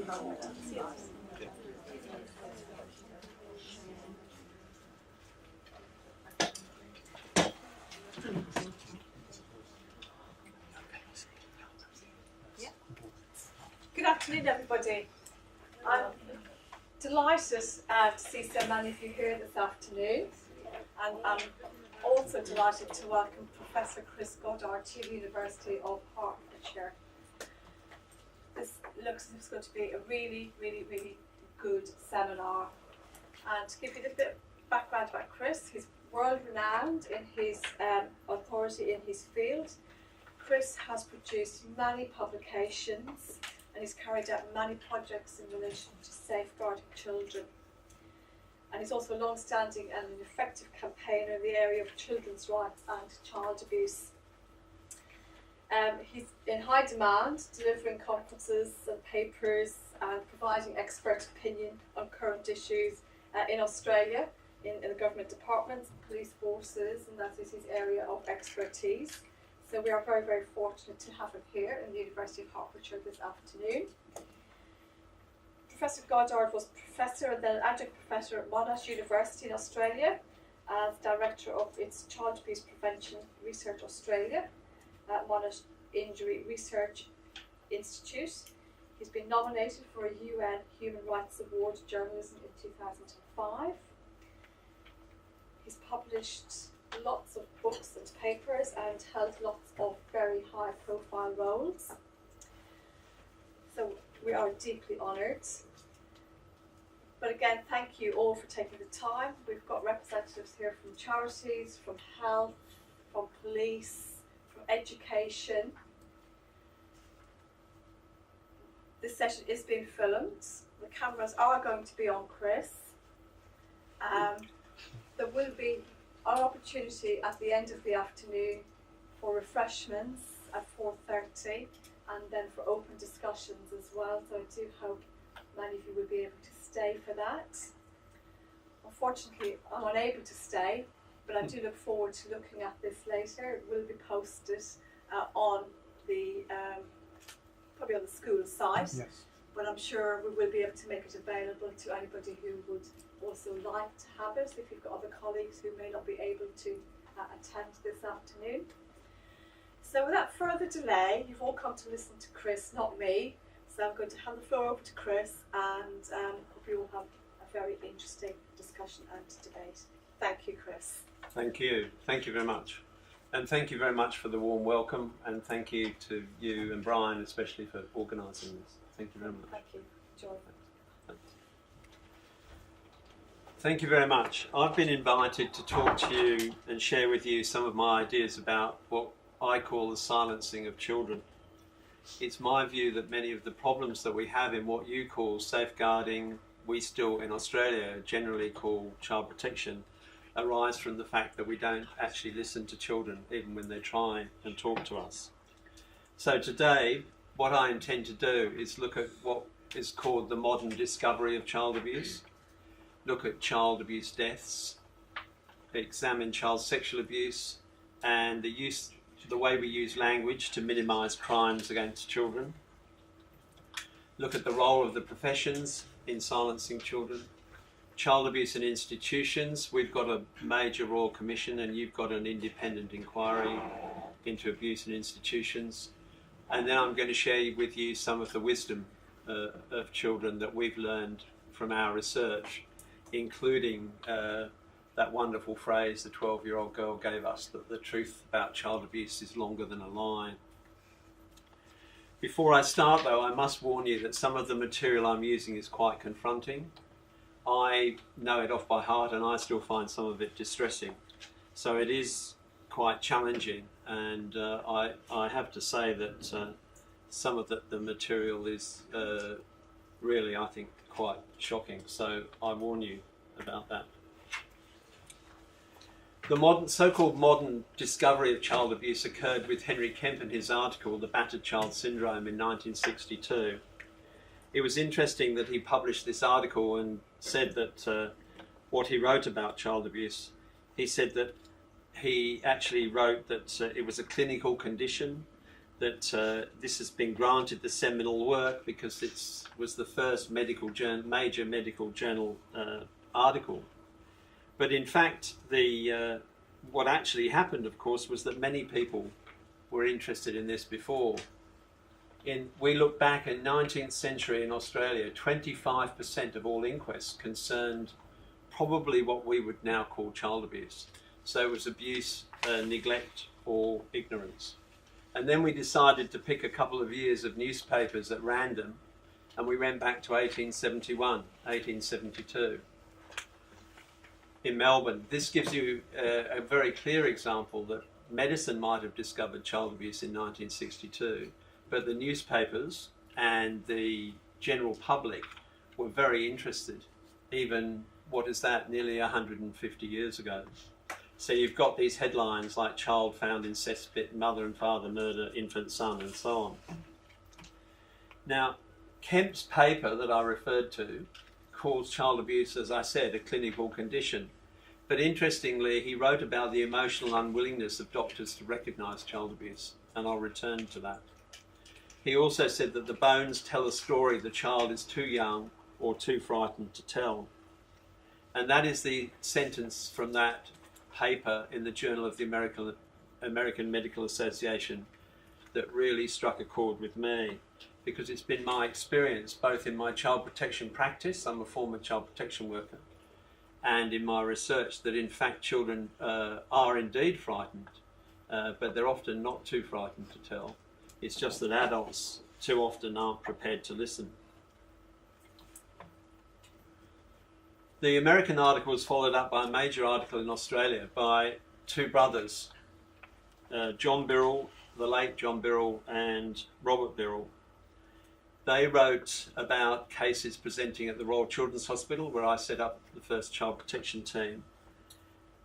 Good afternoon, everybody. I'm delighted to see so many of you here this afternoon, and I'm also delighted to welcome Professor Chris Goddard to the University of Hertfordshire. This looks as if it's going to be a really good seminar. And to give you a little bit of background about Chris, he's world renowned in his authority in his field. Chris has produced many publications and he's carried out many projects in relation to safeguarding children. And he's also a long-standing and an effective campaigner in the area of children's rights and child abuse. He's in high demand, delivering conferences and papers and providing expert opinion on current issues in Australia, in the government departments, police forces, and that is his area of expertise. So we are very fortunate to have him here in the University of Hertfordshire this afternoon. Professor Goddard was Professor and then Adjunct Professor at Monash University in Australia as Director of its Child Abuse Prevention Research Australia at Monash Injury Research Institute. He's been nominated for a UN Human Rights Award Journalism in 2005. He's published lots of books and papers and held lots of very high profile roles. So we are deeply honoured. But again, thank you all for taking the time. We've got representatives here from charities, from health, from police, from education. This session is being filmed. The cameras are going to be on Chris. There will be an opportunity at the end of the afternoon for refreshments at 4:30 and then for open discussions as well. So I do hope many of you will be able to stay for that. Unfortunately, I'm unable to stay, but I do look forward to looking at this later. It will be posted on the probably on the school site, yes. But I'm sure we will be able to make it available to anybody who would also like to have it, if you've got other colleagues who may not be able to attend this afternoon. So without further delay, you've all come to listen to Chris, not me. So I'm going to hand the floor over to Chris and hope you all have a very interesting discussion and debate. Thank you, Chris. Thank you. Thank you very much. And thank you very much for the warm welcome, and thank you to you and Brian especially for organising this. Thank you very much. Thank you. Enjoy. Thanks. Thank you very much. I've been invited to talk to you and share with you some of my ideas about what I call the silencing of children. It's my view that many of the problems that we have in what you call safeguarding, we still in Australia generally call child protection, arise from the fact that we don't actually listen to children even when they try and talk to us. So today, what I intend to do is look at what is called the modern discovery of child abuse, look at child abuse deaths, examine child sexual abuse and the way we use language to minimise crimes against children, look at the role of the professions in silencing children, child abuse in institutions. We've got a major Royal Commission and you've got an independent inquiry into abuse in institutions. And then I'm going to share with you some of the wisdom of children that we've learned from our research, including that wonderful phrase the 12-year-old girl gave us, that the truth about child abuse is longer than a lie. Before I start though, I must warn you that some of the material I'm using is quite confronting. I know it off by heart and I still find some of it distressing. So it is quite challenging, and I have to say that some of the material is really, I think, quite shocking. So I warn you about that. The so-called modern discovery of child abuse occurred with Henry Kemp in his article, The Battered Child Syndrome, in 1962. It was interesting that he published this article and said that what he wrote about child abuse, he said that he actually wrote that it was a clinical condition, that this has been granted the seminal work because it was the first major medical journal article. But in fact, what actually happened, of course, was that many people were interested in this before. We look back in 19th century in Australia, 25% of all inquests concerned probably what we would now call child abuse. So it was abuse, neglect, or ignorance. And then we decided to pick a couple of years of newspapers at random, and we went back to 1871, 1872. In Melbourne, this gives you a very clear example that medicine might have discovered child abuse in 1962, but the newspapers and the general public were very interested, even, what is that, nearly 150 years ago. So you've got these headlines like child found in cesspit, mother and father murder infant son, and so on. Now, Kemp's paper that I referred to calls child abuse, as I said, a clinical condition. But interestingly, he wrote about the emotional unwillingness of doctors to recognise child abuse, and I'll return to that. He also said that the bones tell a story the child is too young or too frightened to tell. And that is the sentence from that paper in the Journal of the American Medical Association that really struck a chord with me, because it's been my experience both in my child protection practice, I'm a former child protection worker, and in my research that in fact children are indeed frightened, but they're often not too frightened to tell. It's just that adults too often aren't prepared to listen. The American article was followed up by a major article in Australia by two brothers, John Birrell, the late John Birrell, and Robert Birrell. They wrote about cases presenting at the Royal Children's Hospital, where I set up the first child protection team.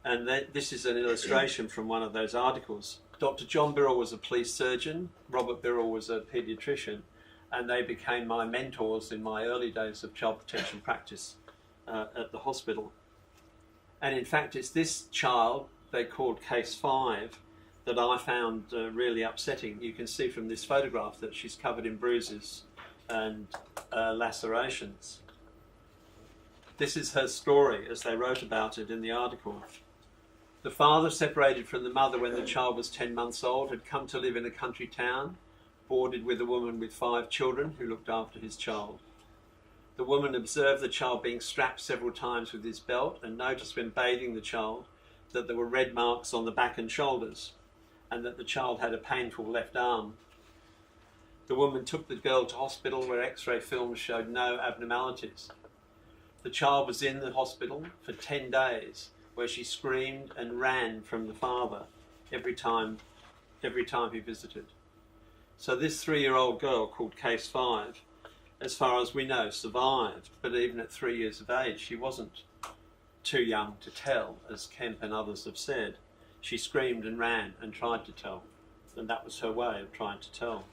And this is an illustration from one of those articles. Dr. John Birrell was a police surgeon, Robert Birrell was a paediatrician, and they became my mentors in my early days of child protection practice at the hospital. And in fact, it's this child, they called Case 5, that I found really upsetting. You can see from this photograph that she's covered in bruises and lacerations. This is her story as they wrote about it in the article. The father, separated from the mother when the child was 10 months old, had come to live in a country town, boarded with a woman with 5 children who looked after his child. The woman observed the child being strapped several times with his belt and noticed when bathing the child that there were red marks on the back and shoulders, and that the child had a painful left arm. The woman took the girl to hospital where X-ray films showed no abnormalities. The child was in the hospital for 10 days, where she screamed and ran from the father every time he visited. So this 3-year-old girl, called Case 5, as far as we know, survived, but even at 3 years of age, she wasn't too young to tell, as Kemp and others have said. She screamed and ran and tried to tell, and that was her way of trying to tell.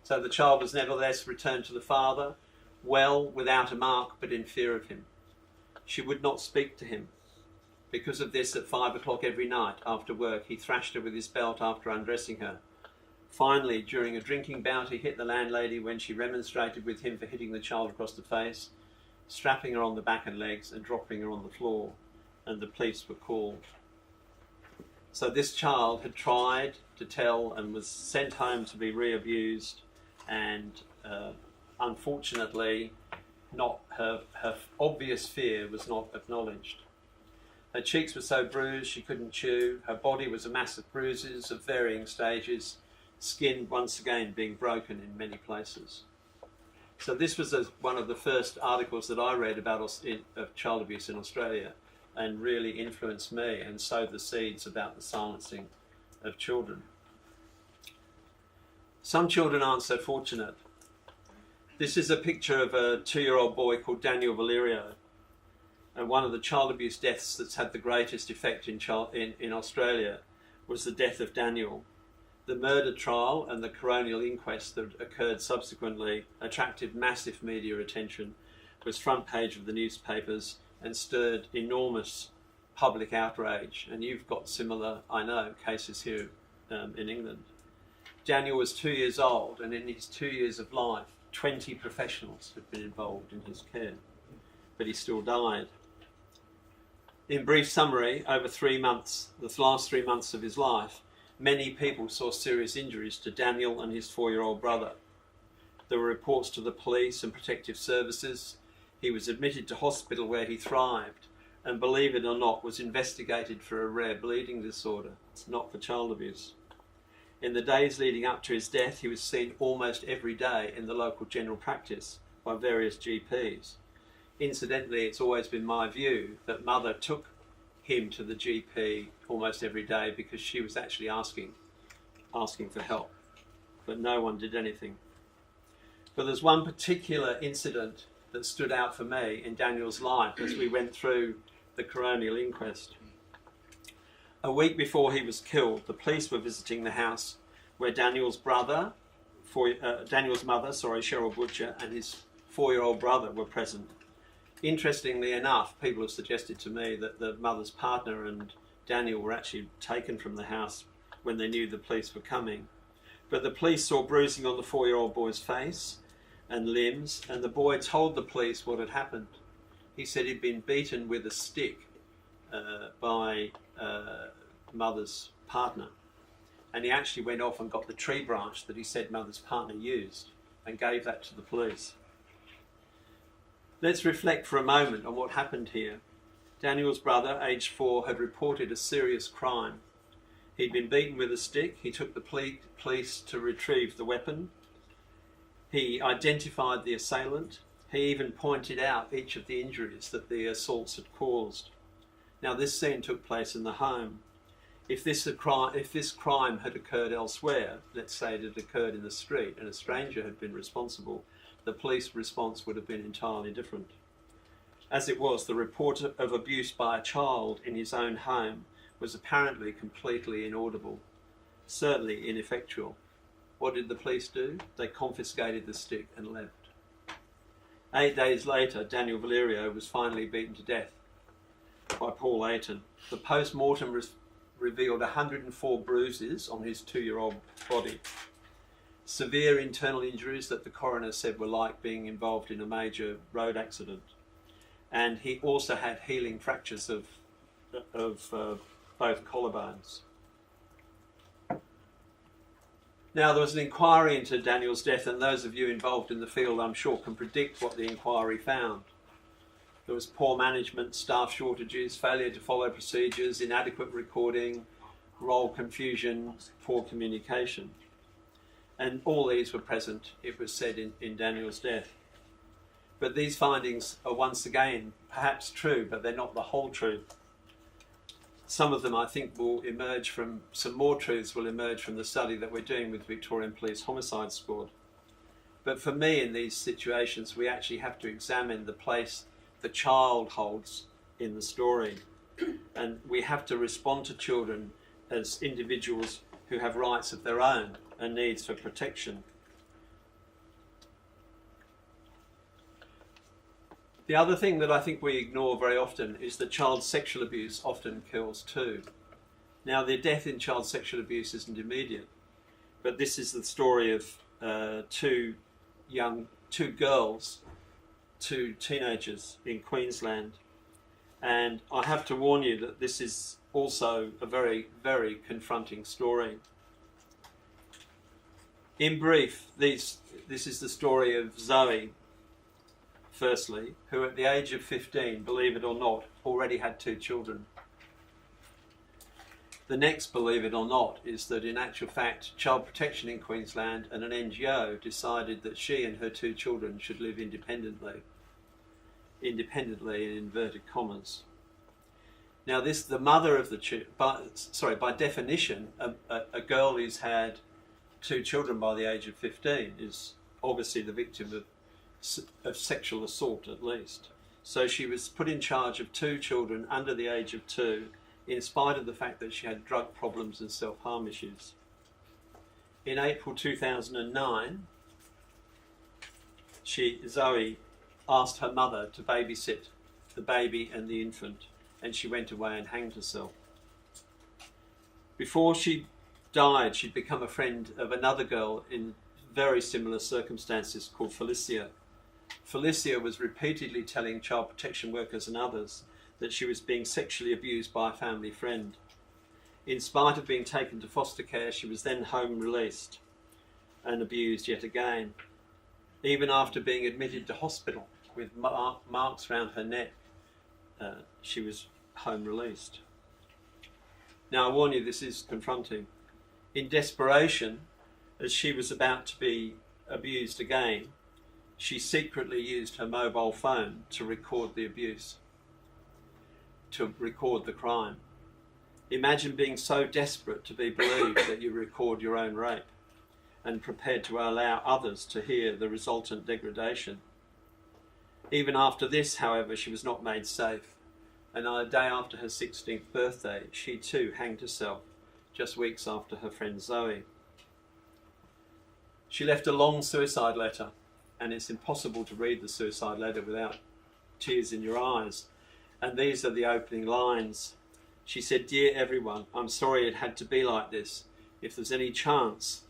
So the child was nevertheless returned to the father, well, without a mark, but in fear of him. She would not speak to him. Because of this, at 5 o'clock every night after work, he thrashed her with his belt after undressing her. Finally, during a drinking bout, he hit the landlady when she remonstrated with him for hitting the child across the face, strapping her on the back and legs and dropping her on the floor, and the police were called. So this child had tried to tell and was sent home to be re-abused, and unfortunately her obvious fear was not acknowledged. Her cheeks were so bruised she couldn't chew, her body was a mass of bruises of varying stages, skin once again being broken in many places. So this was one of the first articles that I read about of child abuse in Australia, and really influenced me and sowed the seeds about the silencing of children. Some children aren't so fortunate. This is a picture of a 2-year-old boy called Daniel Valerio, and one of the child abuse deaths that's had the greatest effect in Australia was the death of Daniel. The murder trial and the coronial inquest that occurred subsequently attracted massive media attention, was front page of the newspapers, and stirred enormous public outrage. And you've got similar, I know, cases here in England. Daniel was 2 years old, and in his 2 years of life, 20 professionals had been involved in his care, but he still died. In brief summary, over 3 months, the last 3 months of his life, many people saw serious injuries to Daniel and his 4-year-old brother. There were reports to the police and protective services. He was admitted to hospital where he thrived, and believe it or not, was investigated for a rare bleeding disorder, not for child abuse. In the days leading up to his death, he was seen almost every day in the local general practice by various GPs. Incidentally, it's always been my view that Mother took him to the GP almost every day because she was actually asking for help, but no one did anything. But there's one particular incident that stood out for me in Daniel's life as we went through the coronial inquest. A week before he was killed, the police were visiting the house where Daniel's mother, Cheryl Butcher, and his 4-year-old brother were present. Interestingly enough, people have suggested to me that the mother's partner and Daniel were actually taken from the house when they knew the police were coming. But the police saw bruising on the 4-year-old boy's face and limbs, and the boy told the police what had happened. He said he'd been beaten with a stick by Mother's partner, and he actually went off and got the tree branch that he said Mother's partner used and gave that to the police. Let's reflect for a moment on what happened here. Daniel's brother, aged 4, had reported a serious crime. He'd been beaten with a stick. He took the police to retrieve the weapon. He identified the assailant. He even pointed out each of the injuries that the assaults had caused. Now, this scene took place in the home. If this crime had occurred elsewhere, let's say it had occurred in the street and a stranger had been responsible, the police response would have been entirely different. As it was, the report of abuse by a child in his own home was apparently completely inaudible, certainly ineffectual. What did the police do? They confiscated the stick and left. 8 days later, Daniel Valerio was finally beaten to death by Paul Ayton. The post-mortem revealed 104 bruises on his 2-year-old body. Severe internal injuries that the coroner said were like being involved in a major road accident. And he also had healing fractures of both collarbones. Now, there was an inquiry into Daniel's death, and those of you involved in the field, I'm sure, can predict what the inquiry found. There was poor management, staff shortages, failure to follow procedures, inadequate recording, role confusion, poor communication. And all these were present, it was said, in Daniel's death. But these findings are once again perhaps true, but they're not the whole truth. Some of them, I think, will emerge from, some more truths will emerge from the study that we're doing with Victorian Police Homicide Squad. But for me, in these situations, we actually have to examine the place the child holds in the story. And we have to respond to children as individuals who have rights of their own and needs for protection. The other thing that I think we ignore very often is that child sexual abuse often kills too. Now, the death in child sexual abuse isn't immediate, but this is the story of two girls, 2 teenagers in Queensland. And I have to warn you that this is also a very, very confronting story. In brief, this is the story of Zoe, firstly, who at the age of 15, believe it or not, already had 2 children. The next, believe it or not, is that in actual fact, Child Protection in Queensland and an NGO decided that she and her 2 children should live independently in inverted commas. Now, the mother of the by definition, a girl who's had 2 children by the age of 15 is obviously the victim of sexual assault, at least. So she was put in charge of 2 children under the age of 2, in spite of the fact that she had drug problems and self-harm issues. In April 2009, Zoe asked her mother to babysit the baby and the infant, and she went away and hanged herself. Before she died, she'd become a friend of another girl in very similar circumstances called Felicia. Felicia was repeatedly telling child protection workers and others that she was being sexually abused by a family friend. In spite of being taken to foster care, she was then home released and abused yet again. Even after being admitted to hospital with marks around her neck, she was home released. Now I warn you, this is confronting. In desperation, as she was about to be abused again, she secretly used her mobile phone to record the abuse, to record the crime. Imagine being so desperate to be believed that you record your own rape and prepared to allow others to hear the resultant degradation. Even after this, however, she was not made safe, and on the day after her 16th birthday, she too hanged herself, just weeks after her friend Zoe. She left a long suicide letter, and it's impossible to read the suicide letter without tears in your eyes. And these are the opening lines. She said, "Dear everyone, I'm sorry it had to be like this. If there's any chance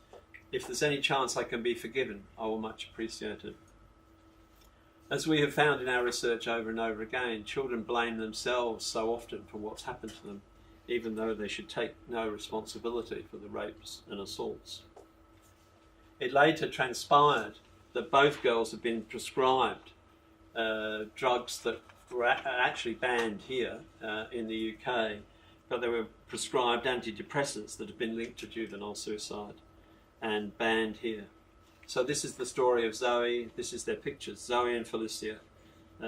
I can be forgiven, I will much appreciate it." As we have found in our research over and over again, children blame themselves so often for what's happened to them, even though they should take no responsibility for the rapes and assaults. It later transpired that both girls had been prescribed drugs that were actually banned here in the UK, but they were prescribed antidepressants that have been linked to juvenile suicide and banned here. So this is the story of Zoe, this is their pictures, Zoe and Felicia,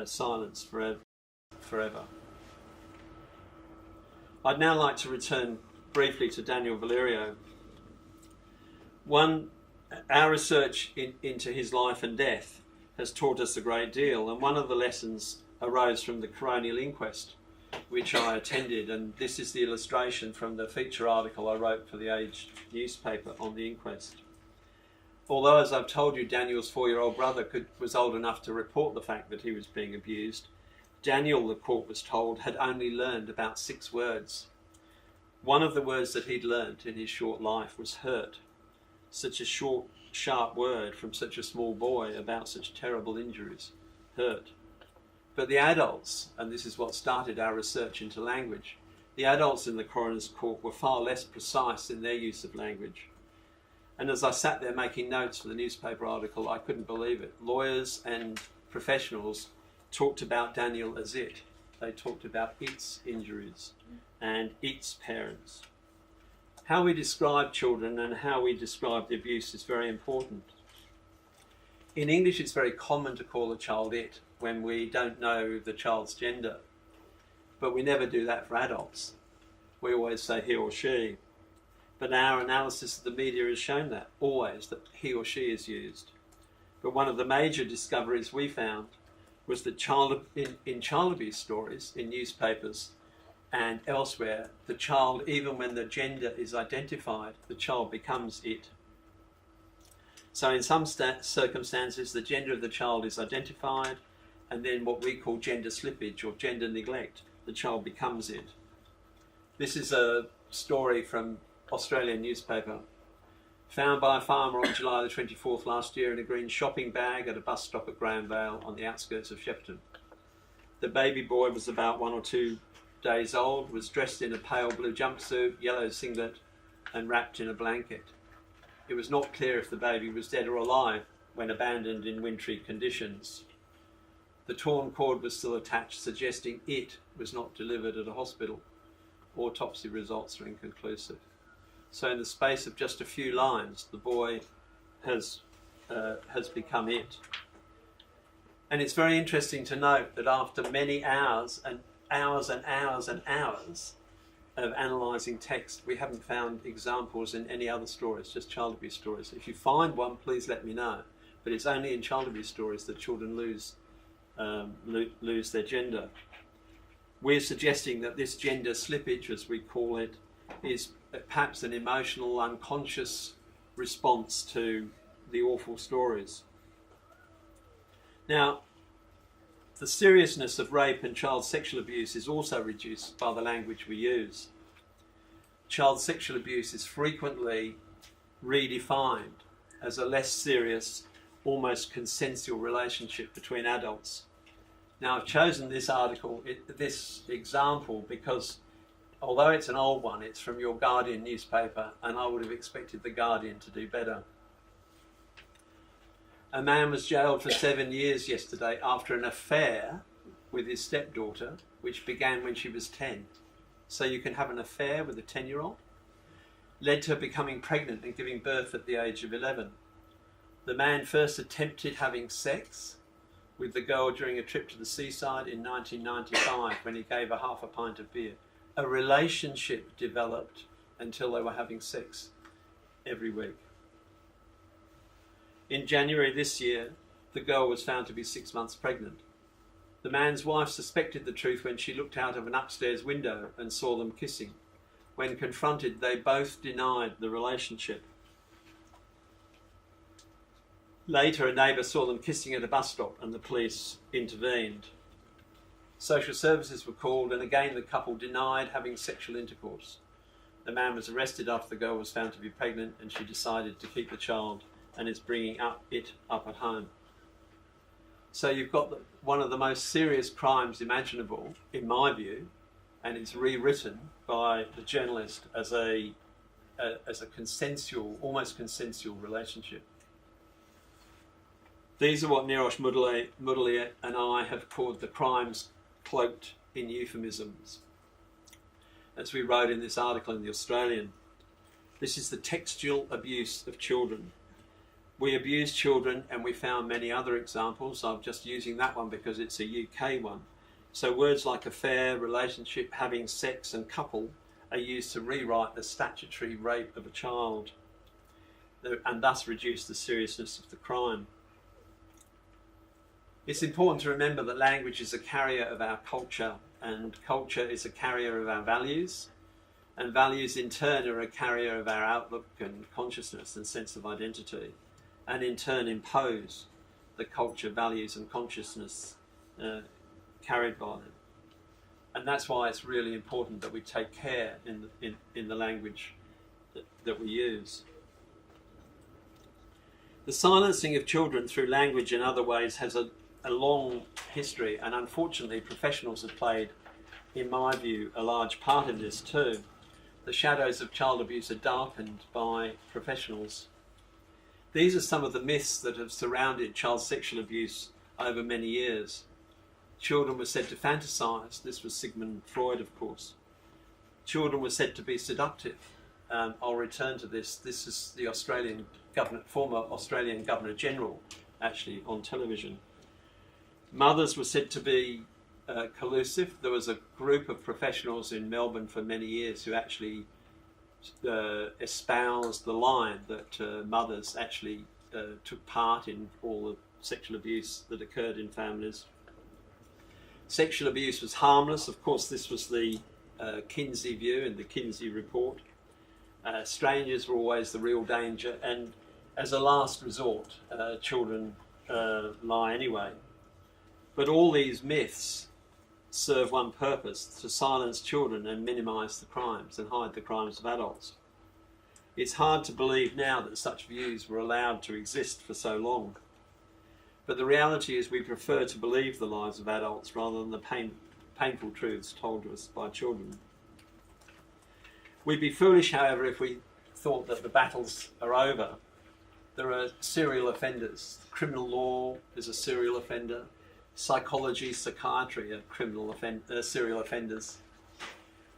silenced forever. I'd now like to return briefly to Daniel Valerio. Our research into his life and death has taught us a great deal, and one of the lessons arose from the coronial inquest which I attended, and this is the illustration from the feature article I wrote for the Age newspaper on the inquest. Although, as I've told you, Daniel's 4-year-old brother was old enough to report the fact that he was being abused, Daniel, the court was told, had only learned about 6 words. One of the words that he'd learnt in his short life was hurt. Such a short, sharp word from such a small boy about such terrible injuries. Hurt. But the adults, and this is what started our research into language, the adults in the coroner's court were far less precise in their use of language. And as I sat there making notes for the newspaper article, I couldn't believe it. Lawyers and professionals talked about Daniel as it. They talked about its injuries and its parents. How we describe children and how we describe the abuse is very important. In English, it's very common to call a child it when we don't know the child's gender, but we never do that for adults. We always say he or she. But our analysis of the media has shown that, always, that he or she is used. But one of the major discoveries we found was that in child abuse stories, in newspapers and elsewhere, the child, even when the gender is identified, the child becomes it. So in some circumstances, the gender of the child is identified, and then what we call gender slippage or gender neglect, the child becomes it. This is a story from Australian newspaper, found by a farmer on July the 24th last year in a green shopping bag at a bus stop at Graham Vale on the outskirts of Shepparton. The baby boy was about 1 or 2 days old, was dressed in a pale blue jumpsuit, yellow singlet, and wrapped in a blanket. It was not clear if the baby was dead or alive when abandoned in wintry conditions. The torn cord was still attached, suggesting it was not delivered at a hospital. Autopsy results are inconclusive. So in the space of just a few lines, the boy has become it. And it's very interesting to note that after many hours and hours and hours and hours of analysing text, we haven't found examples in any other stories, just child abuse stories. If you find one, please let me know. But it's only in child abuse stories that children lose their gender. We're suggesting that this gender slippage, as we call it, is perhaps an emotional, unconscious response to the awful stories. Now, the seriousness of rape and child sexual abuse is also reduced by the language we use. child sexual abuse is frequently redefined as a less serious, almost consensual relationship between adults. Now, I've chosen this article, this example, because although it's an old one, it's from your Guardian newspaper, and I would have expected the Guardian to do better. A man was jailed for 7 years yesterday after an affair with his stepdaughter, which began when she was 10. So you can have an affair with a 10-year-old? Led to her becoming pregnant and giving birth at the age of 11. The man first attempted having sex with the girl during a trip to the seaside in 1995 when he gave her half a pint of beer. A relationship developed until they were having sex every week. In January this year, the girl was found to be 6 months pregnant. The man's wife suspected the truth when she looked out of an upstairs window and saw them kissing. When confronted, they both denied the relationship. Later, a neighbour saw them kissing at a bus stop and the police intervened. Social services were called, and again the couple denied having sexual intercourse. The man was arrested after the girl was found to be pregnant, and she decided to keep the child and is bringing it up at home. So you've got one of the most serious crimes imaginable, in my view, and it's rewritten by the journalist as a consensual, almost consensual relationship. These are what Nirosh Mudaliar and I have called the crimes cloaked in euphemisms. As we wrote in this article in The Australian, this is the textual abuse of children. We abuse children, and we found many other examples. I'm just using that one because it's a UK one. So words like affair, relationship, having sex and couple are used to rewrite the statutory rape of a child and thus reduce the seriousness of the crime. It's important to remember that language is a carrier of our culture, and culture is a carrier of our values, and values in turn are a carrier of our outlook and consciousness and sense of identity, and in turn impose the culture, values and consciousness carried by them. And that's why it's really important that we take care in the language that we use. The silencing of children through language and other ways has a long history, and unfortunately professionals have played, in my view, a large part in this too. The shadows of child abuse are darkened by professionals. These are some of the myths that have surrounded child sexual abuse over many years. Children were said to fantasize. This was Sigmund Freud, of course. Children were said to be seductive. I'll return to this. This is the former Australian Governor General, actually, on television. Mothers were said to be collusive. There was a group of professionals in Melbourne for many years who actually espoused the line that mothers actually took part in all the sexual abuse that occurred in families. Sexual abuse was harmless. Of course, this was the Kinsey view in the Kinsey report. Strangers were always the real danger, and as a last resort, children lie anyway. But all these myths serve one purpose: to silence children and minimise the crimes and hide the crimes of adults. It's hard to believe now that such views were allowed to exist for so long. But the reality is we prefer to believe the lies of adults rather than the painful truths told to us by children. We'd be foolish, however, if we thought that the battles are over. There are serial offenders. Criminal law is a serial offender. Psychology, psychiatry are serial offenders.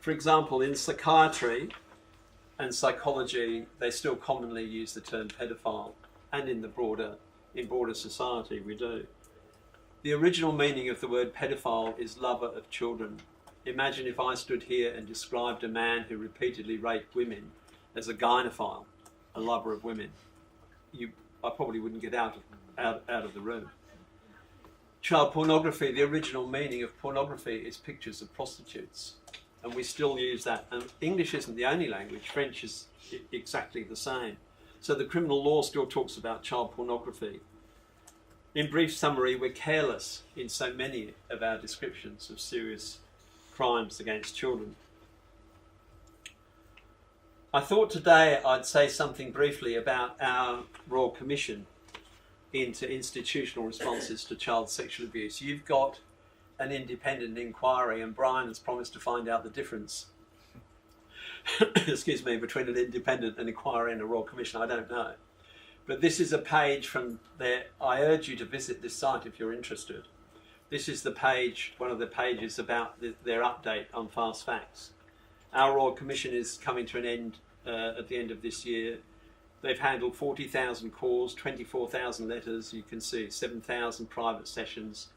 For example, in psychiatry and psychology, they still commonly use the term pedophile, and in broader society we do. The original meaning of the word pedophile is lover of children. Imagine if I stood here and described a man who repeatedly raped women as a gynophile, a lover of women. I probably wouldn't get out of the room. Child pornography, the original meaning of pornography is pictures of prostitutes, and we still use that. And English isn't the only language. French is exactly the same. So the criminal law still talks about child pornography. In brief summary, we're careless in so many of our descriptions of serious crimes against children. I thought today I'd say something briefly about our Royal Commission into institutional responses to child sexual abuse. You've got an independent inquiry, and Brian has promised to find out the difference excuse me, between an independent inquiry and a Royal Commission. I don't know. But this is a page from there. I urge you to visit this site if you're interested. This is the page, one of the pages about their update on fast facts. Our Royal Commission is coming to an end at the end of this year. They've handled 40,000 calls, 24,000 letters, you can see 7,000 private sessions.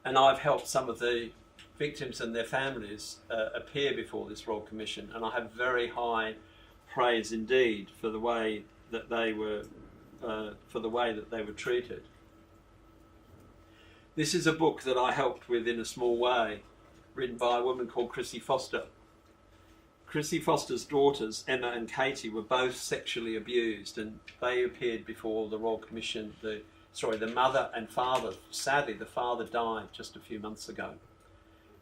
And I've helped some of the victims and their families appear before this Royal Commission, and I have very high praise indeed for the way that they were treated. This is a book that I helped with in a small way, written by a woman called Chrissy Foster. Chrissy Foster's daughters, Emma and Katie, were both sexually abused, and they appeared before the Royal Commission. The mother and father, sadly the father died just a few months ago,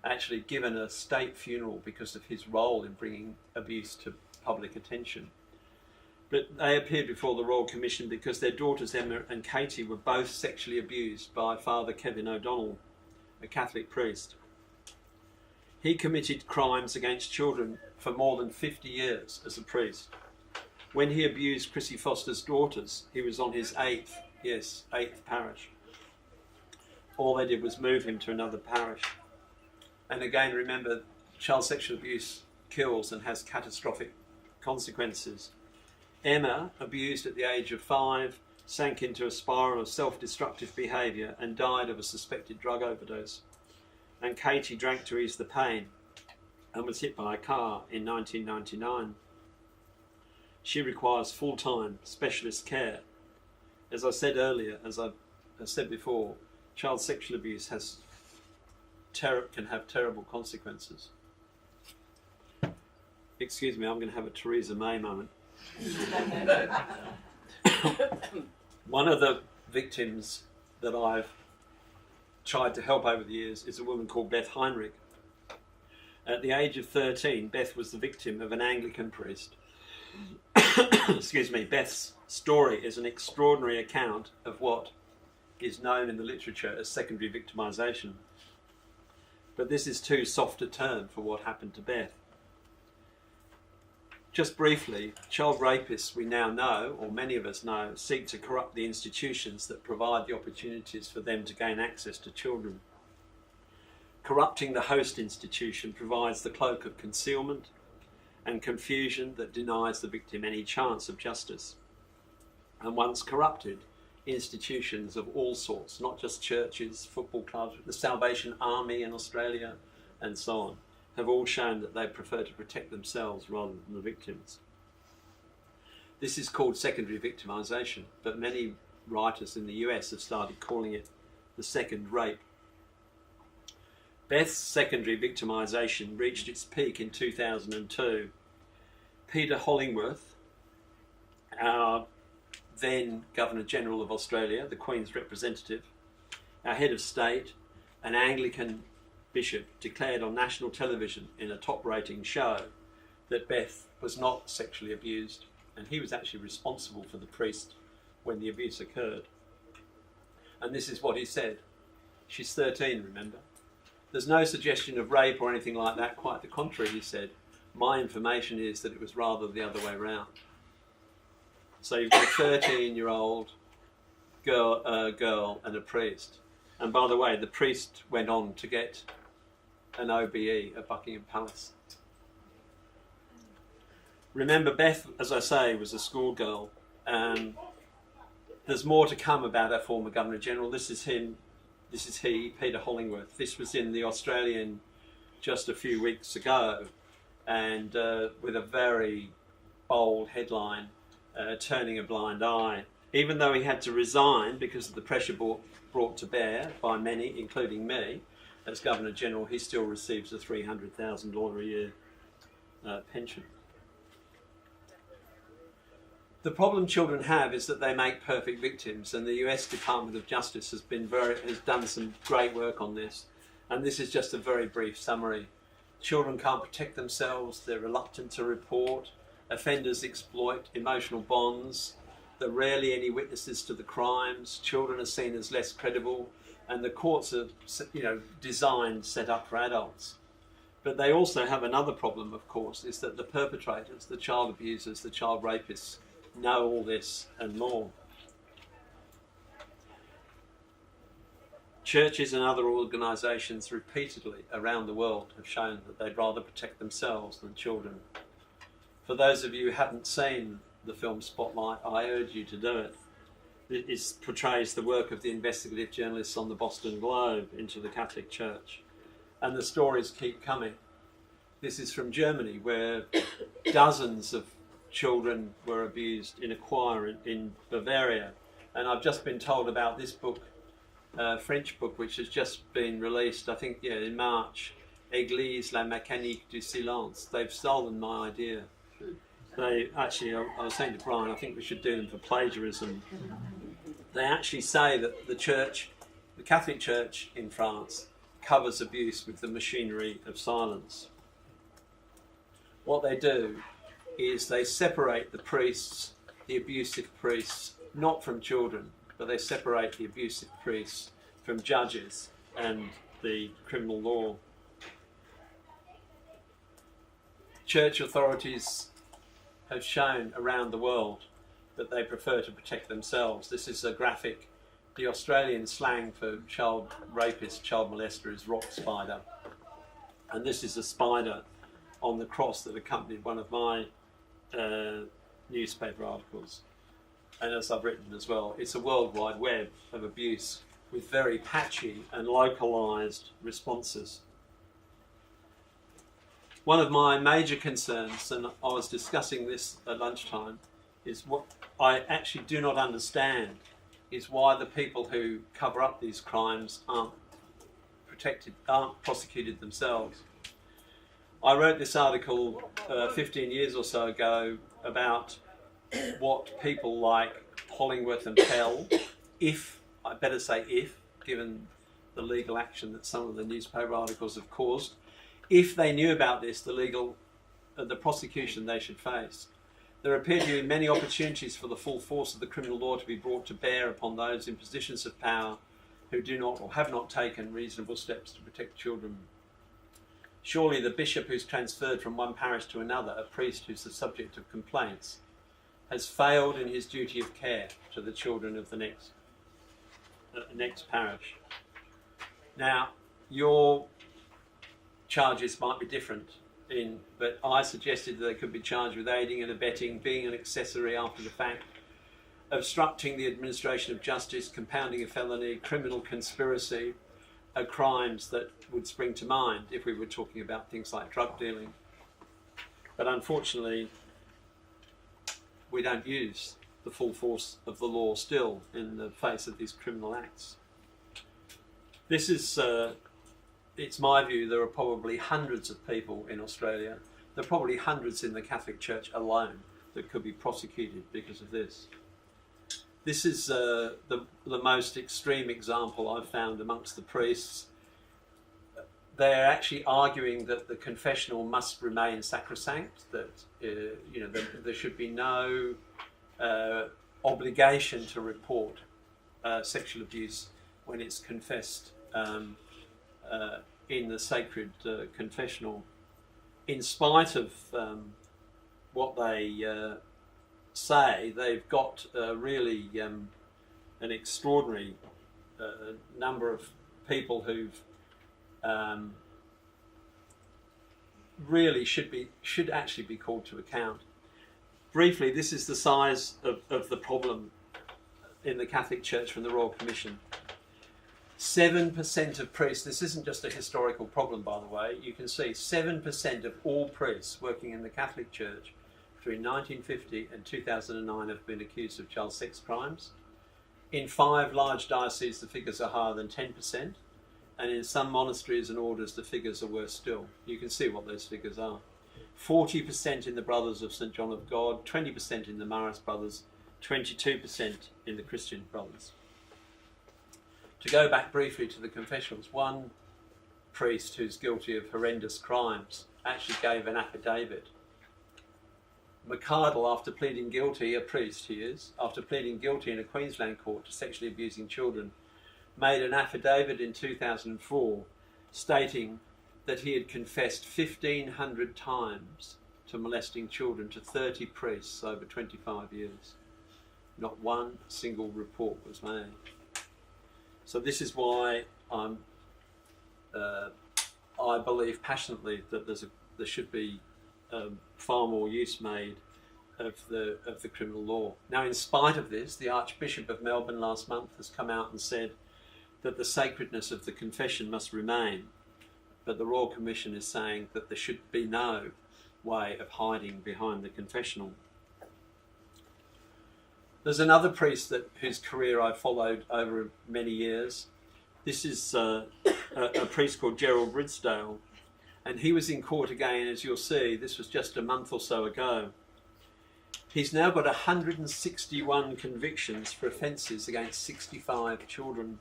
actually given a state funeral because of his role in bringing abuse to public attention. But they appeared before the Royal Commission because their daughters Emma and Katie were both sexually abused by Father Kevin O'Donnell, a Catholic priest. He committed crimes against children for more than 50 years as a priest. When he abused Chrissy Foster's daughters, he was on his eighth parish. All they did was move him to another parish. And again, remember, child sexual abuse kills and has catastrophic consequences. Emma, abused at the age of 5, sank into a spiral of self-destructive behaviour and died of a suspected drug overdose. And Katie drank to ease the pain and was hit by a car in 1999. She requires full-time specialist care. As I said earlier, as I said before, child sexual abuse can have terrible consequences. Excuse me, I'm going to have a Theresa May moment. One of the victims that I've tried to help over the years is a woman called Beth Heinrich. At the age of 13, Beth was the victim of an Anglican priest. Excuse me, Beth's story is an extraordinary account of what is known in the literature as secondary victimisation. But this is too soft a term for what happened to Beth. Just briefly, child rapists, we now know, or many of us know, seek to corrupt the institutions that provide the opportunities for them to gain access to children. Corrupting the host institution provides the cloak of concealment and confusion that denies the victim any chance of justice. And once corrupted, institutions of all sorts, not just churches, football clubs, the Salvation Army in Australia, and so on, have all shown that they prefer to protect themselves rather than the victims. This is called secondary victimisation, but many writers in the US have started calling it the second rape. Beth's secondary victimisation reached its peak in 2002. Peter Hollingworth, our then Governor-General of Australia, the Queen's representative, our head of state, an Anglican bishop, declared on national television in a top-rating show that Beth was not sexually abused, and he was actually responsible for the priest when the abuse occurred. And this is what he said. She's 13, remember? There's no suggestion of rape or anything like that, quite the contrary, he said. My information is that it was rather the other way around. So you've got a 13-year-old girl and a priest. And by the way, the priest went on to get an OBE at Buckingham Palace. Remember, Beth, as I say, was a schoolgirl. There's more to come about our former Governor-General. This is he, Peter Hollingworth. This was in the Australian just a few weeks ago, and with a very bold headline, turning a blind eye. Even though he had to resign because of the pressure brought to bear by many, including me, as Governor-General, he still receives a $300,000 a year pension. The problem children have is that they make perfect victims, and the US Department of Justice has done some great work on this. And this is just a very brief summary. Children can't protect themselves, they're reluctant to report, Offenders exploit emotional bonds. There are rarely any witnesses to the crimes. Children are seen as less credible, and the courts are, designed, set up for adults. But they also have another problem, of course, is that the perpetrators, the child abusers, the child rapists, know all this and more. Churches and other organisations repeatedly around the world have shown that they'd rather protect themselves than children. For those of you who haven't seen the film Spotlight, I urge you to do it. It portrays the work of the investigative journalists on the Boston Globe into the Catholic Church. And the stories keep coming. This is from Germany, where dozens of children were abused in a choir in Bavaria. And I've just been told about this book, French book, which has just been released, I think, in March, Église, la mécanique du silence. They've stolen my idea. They actually, I was saying to Brian, I think we should do them for plagiarism. They actually say that the church, the Catholic Church in France, covers abuse with the machinery of silence. What they do is they separate the priests, the abusive priests, not from children, but they separate the abusive priests from judges and the criminal law. Church authorities have shown around the world that they prefer to protect themselves. This is a graphic. The Australian slang for child rapist, child molester is rock spider. And this is a spider on the cross that accompanied one of my newspaper articles. And as I've written as well, it's a worldwide web of abuse with very patchy and localised responses. One of my major concerns, and I was discussing this at lunchtime, is what I actually do not understand is why the people who cover up these crimes aren't prosecuted themselves. I wrote this article 15 years or so ago about what people like Hollingworth and Pell, I better say if, given the legal action that some of the newspaper articles have caused, if they knew about this, the prosecution they should face. There appear to be many opportunities for the full force of the criminal law to be brought to bear upon those in positions of power who do not or have not taken reasonable steps to protect children. Surely the bishop who's transferred from one parish to another, a priest who's the subject of complaints, has failed in his duty of care to the children of the next parish. Now, your charges might be different, but I suggested that they could be charged with aiding and abetting, being an accessory after the fact, obstructing the administration of justice, compounding a felony, criminal conspiracy, are crimes that would spring to mind if we were talking about things like drug dealing. But unfortunately, we don't use the full force of the law still in the face of these criminal acts. This is, it's my view, there are probably hundreds of people in Australia, there are probably hundreds in the Catholic Church alone that could be prosecuted because of this. This is the most extreme example I've found amongst the priests. They're actually arguing that the confessional must remain sacrosanct, that there should be no obligation to report sexual abuse when it's confessed in the sacred confessional, in spite of what they say. They've got really an extraordinary number of people who've really should actually be called to account. Briefly, this is the size of the problem in the Catholic Church from the Royal Commission. 7% of priests, this isn't just a historical problem by the way, you can see 7% of all priests working in the Catholic Church between 1950 and 2009 have been accused of child sex crimes. In 5 large dioceses the figures are higher than 10%, and in some monasteries and orders the figures are worse still. You can see what those figures are. 40% in the Brothers of St John of God, 20% in the Marist Brothers, 22% in the Christian Brothers. To go back briefly to the confessionals, one priest who's guilty of horrendous crimes actually gave an affidavit McCardle, after pleading guilty, a priest he is, after pleading guilty in a Queensland court to sexually abusing children, made an affidavit in 2004 stating that he had confessed 1,500 times to molesting children to 30 priests over 25 years. Not one single report was made. So this is why I believe passionately that there should be far more use made of the criminal law. Now, in spite of this, the Archbishop of Melbourne last month has come out and said that the sacredness of the confession must remain, but the Royal Commission is saying that there should be no way of hiding behind the confessional. There's another priest whose career I followed over many years. This is a priest called Gerald Ridsdale, and he was in court again, as you'll see. This was just a month or so ago. He's now got 161 convictions for offences against 65 children.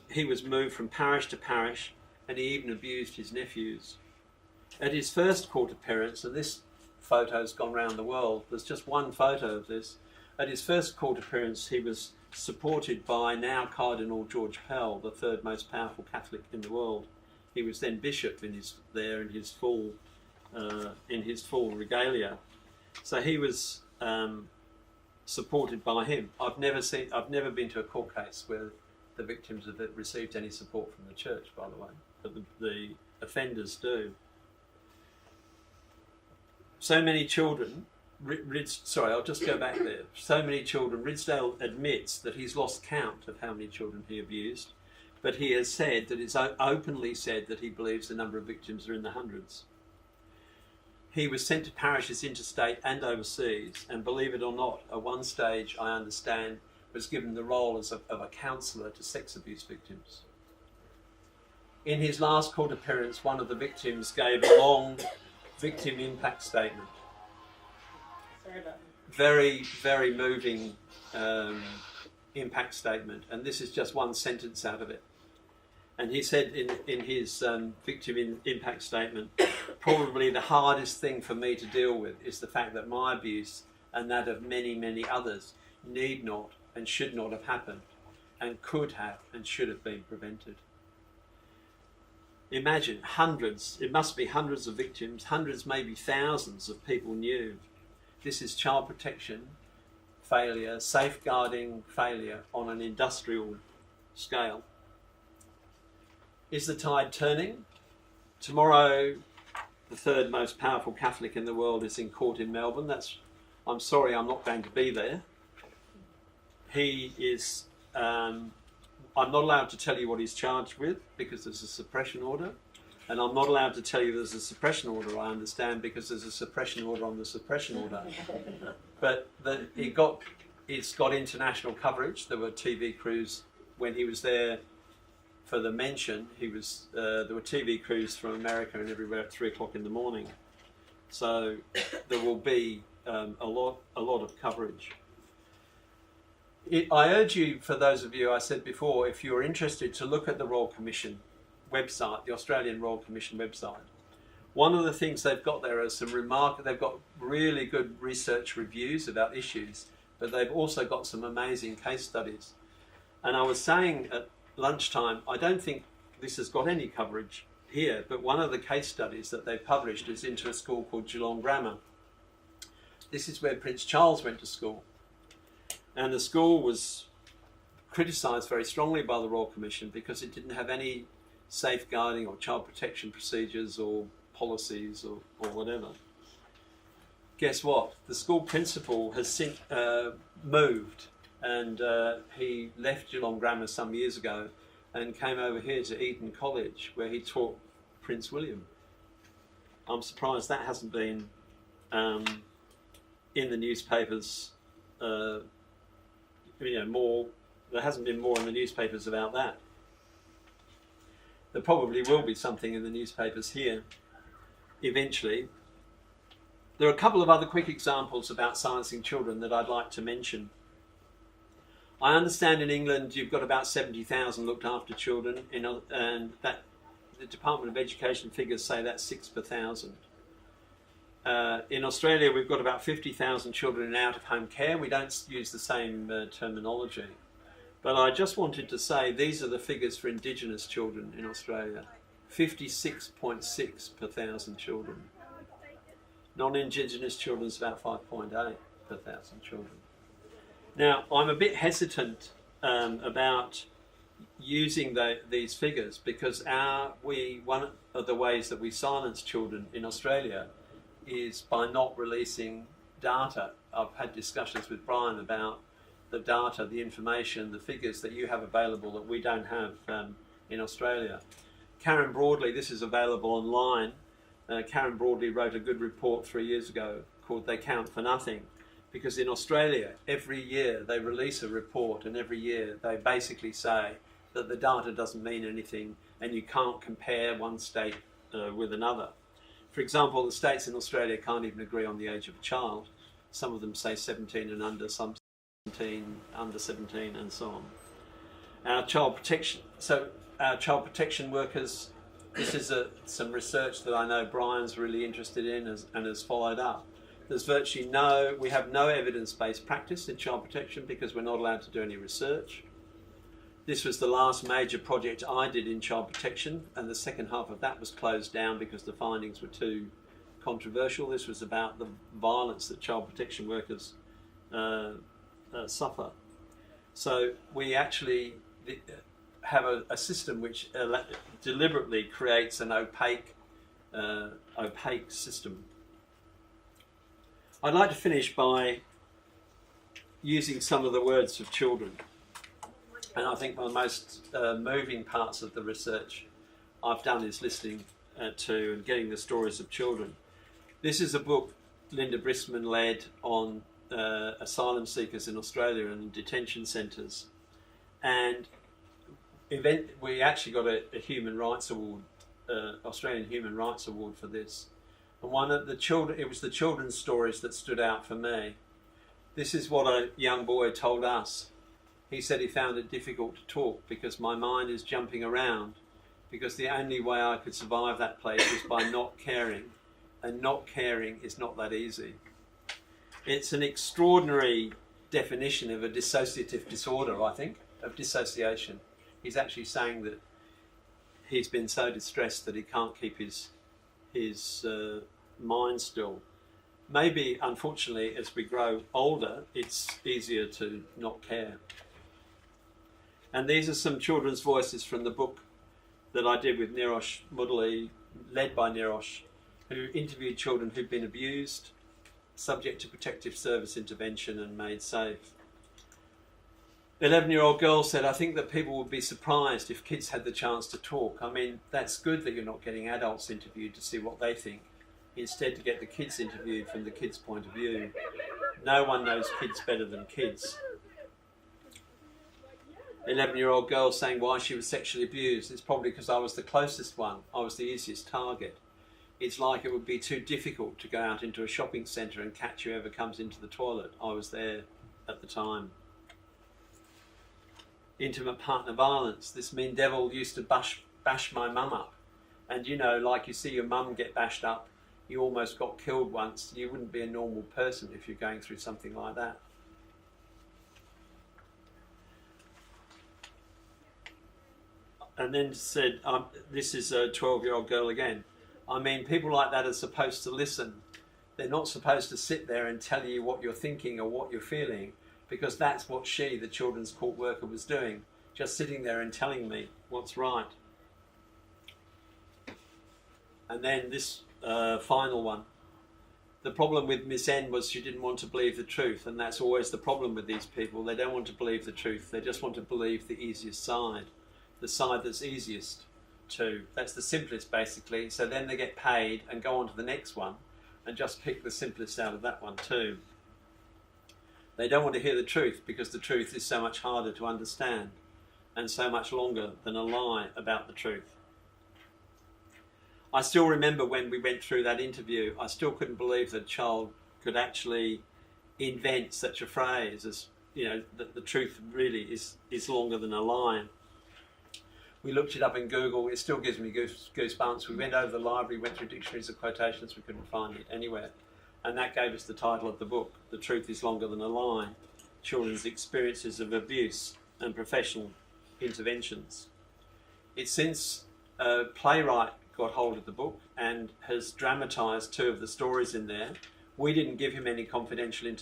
He was moved from parish to parish, and he even abused his nephews. At his first court appearance, and this photo's gone round the world, there's just one photo of this. At his first court appearance, he was supported by now Cardinal George Pell, the third most powerful Catholic in the world. He was then bishop in his full regalia. So he was supported by him. I've never been to a court case where the victims have received any support from the church, by the way, but the offenders do. So many children. I'll just go back there. So many children. Ridsdale admits that he's lost count of how many children he abused, but he has said that it's openly said that he believes the number of victims are in the hundreds. He was sent to parishes interstate and overseas, and believe it or not, at one stage, I understand, was given the role of a counsellor to sex abuse victims. In his last court appearance, one of the victims gave a long victim impact statement. Very, very moving impact statement, and this is just one sentence out of it. And he said in his victim impact statement, probably the hardest thing for me to deal with is the fact that my abuse and that of many, many others need not and should not have happened, and could have and should have been prevented. Imagine hundreds, it must be hundreds of victims, hundreds, maybe thousands of people knew. This is child protection failure, safeguarding failure on an industrial scale. Is the tide turning? Tomorrow, the third most powerful Catholic in the world is in court in Melbourne. I'm sorry, I'm not going to be there. He is, I'm not allowed to tell you what he's charged with because there's a suppression order. And I'm not allowed to tell you there's a suppression order, I understand, because there's a suppression order on the suppression order. But it's got international coverage. There were TV crews when he was there for the mention. There were TV crews from America and everywhere at 3 o'clock in the morning. So there will be a lot of coverage. I urge you, for those of you I said before, if you're interested, to look at the Royal Commission website, the Australian Royal Commission website. One of the things they've got there are they've got really good research reviews about issues, but they've also got some amazing case studies. And I was saying at lunchtime, I don't think this has got any coverage here, but one of the case studies that they published is into a school called Geelong Grammar. This is where Prince Charles went to school. And the school was criticised very strongly by the Royal Commission because it didn't have any safeguarding or child protection procedures or policies or whatever. Guess what? The school principal has since moved, and he left Geelong Grammar some years ago and came over here to Eton College, where he taught Prince William. I'm surprised that hasn't been in the newspapers. There hasn't been more in the newspapers about that. There probably will be something in the newspapers here eventually. There are a couple of other quick examples about silencing children that I'd like to mention. I understand in England you've got about 70,000 looked after children, and that the Department of Education figures say that's 6 per thousand. In Australia, we've got about 50,000 children in out-of-home care. We don't use the same terminology. But I just wanted to say these are the figures for Indigenous children in Australia. 56.6 per 1,000 children. Non-Indigenous children is about 5.8 per 1,000 children. Now, I'm a bit hesitant about using these figures because one of the ways that we silence children in Australia is by not releasing data. I've had discussions with Brian about the data, the information, the figures that you have available that we don't have in Australia. Karen Broadley, this is available online. Karen Broadley wrote a good report 3 years ago called They Count for Nothing, because in Australia every year they release a report and every year they basically say that the data doesn't mean anything and you can't compare one state with another. For example, the states in Australia can't even agree on the age of a child. Some of them say 17 and under, some 17, under 17 and so on. Our child protection workers, this is some research that I know Brian's really interested in and has followed up. There's virtually we have no evidence-based practice in child protection because we're not allowed to do any research. This was the last major project I did in child protection, and the second half of that was closed down because the findings were too controversial. This was about the violence that child protection workers suffer. So we actually have a system which deliberately creates an opaque system. I'd like to finish by using some of the words of children. And I think one of the most moving parts of the research I've done is listening to and getting the stories of children. This is a book Linda Briskman led on asylum seekers in Australia and detention centres. And we actually got a Human Rights Award, Australian Human Rights Award for this. And one of the children, it was the children's stories that stood out for me. This is what a young boy told us. He said he found it difficult to talk because my mind is jumping around, because the only way I could survive that place was by not caring, and not caring is not that easy. It's an extraordinary definition of a dissociative disorder, I think, of dissociation. He's actually saying that he's been so distressed that he can't keep his mind still. Maybe, unfortunately, as we grow older, it's easier to not care. And these are some children's voices from the book that I did with Nirosh Mudali, led by Nirosh, who interviewed children who'd been abused, subject to protective service intervention and made safe. 11-year-old girl said, I think that people would be surprised if kids had the chance to talk. I mean, that's good that you're not getting adults interviewed to see what they think. Instead, to get the kids interviewed from the kids' point of view. No one knows kids better than kids. 11-year-old girl saying why she was sexually abused. It's probably because I was the closest one. I was the easiest target. It's like it would be too difficult to go out into a shopping centre and catch whoever comes into the toilet. I was there at the time. Intimate partner violence. This mean devil used to bash my mum up. And you know, like you see your mum get bashed up, you almost got killed once. You wouldn't be a normal person if you're going through something like that. And then said, this is a 12-year-old girl again. I mean, people like that are supposed to listen. They're not supposed to sit there and tell you what you're thinking or what you're feeling, because that's what she, the children's court worker, was doing. Just sitting there and telling me what's right. And then this final one. The problem with Miss N was she didn't want to believe the truth, and that's always the problem with these people. They don't want to believe the truth. They just want to believe the easiest side. The side that's easiest to. That's the simplest, basically. So then they get paid and go on to the next one and just pick the simplest out of that one too. They don't want to hear the truth because the truth is so much harder to understand and so much longer than a lie about the truth. I still remember when we went through that interview, I still couldn't believe that a child could actually invent such a phrase as, you know, that the truth really is longer than a lie. We looked it up in Google. It still gives me goosebumps. We went over the library, went through dictionaries of quotations. We couldn't find it anywhere. And that gave us the title of the book, The Truth is Longer Than a Lie, Children's Experiences of Abuse and Professional Interventions. It's since a playwright got hold of the book and has dramatised 2 of the stories in there. We didn't give him any confidential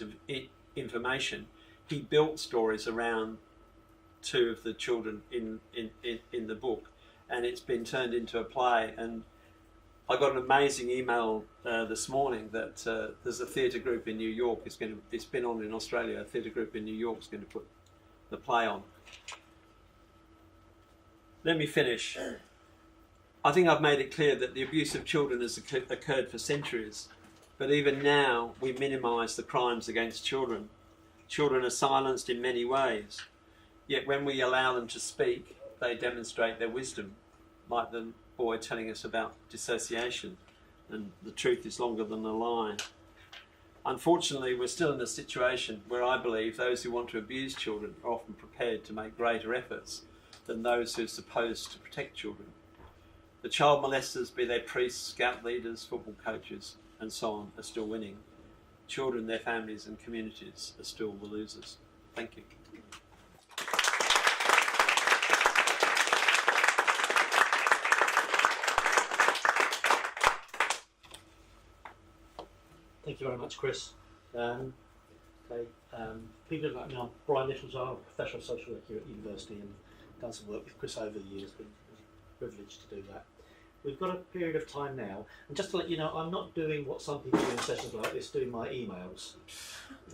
information. He built stories around 2 of the children in the book, and it's been turned into a play. And I got an amazing email this morning that there's a theatre group in New York. It's been on in Australia. A theatre group in New York is going to put the play on. Let me finish. I think I've made it clear that the abuse of children has occurred for centuries, but even now we minimise the crimes against children. Children are silenced in many ways, yet when we allow them to speak, they demonstrate their wisdom, like the boy telling us about dissociation, and the truth is longer than a lie. Unfortunately, we're still in a situation where I believe those who want to abuse children are often prepared to make greater efforts than those who are supposed to protect children. The child molesters, be they priests, scout leaders, football coaches, and so on, are still winning. Children, their families and communities are still the losers. Thank you. Thank you very much, Chris. People like me, I'm Brian Littles, I'm a professional social worker here at university and done some work with Chris over the years. Been privileged to do that. We've got a period of time now, and just to let you know, I'm not doing what some people do in sessions like this, doing my emails.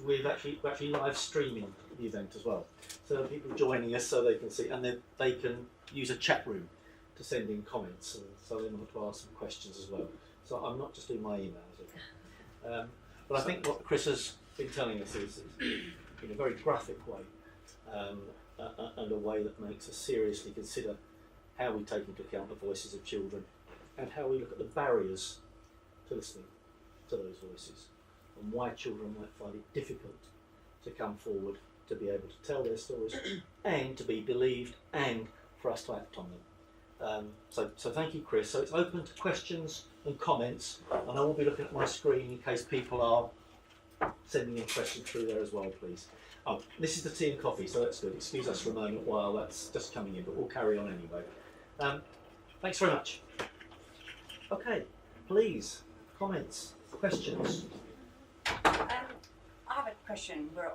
We're actually live streaming the event as well. So people joining us so they can see, and they can use a chat room to send in comments, and so they want to ask some questions as well. So I'm not just doing my emails. But I think what Chris has been telling us is in a very graphic way, and a way that makes us seriously consider how we take into account the voices of children and how we look at the barriers to listening to those voices and why children might find it difficult to come forward, to be able to tell their stories and to be believed and for us to act on them. So thank you, Chris. So it's open to questions and comments, and I will be looking at my screen in case people are sending in questions through there as well, please. Oh, this is the tea and coffee, so that's good. Excuse us for a moment while that's just coming in, but we'll carry on anyway. Thanks very much. Okay, please, comments, questions. I have a question. We're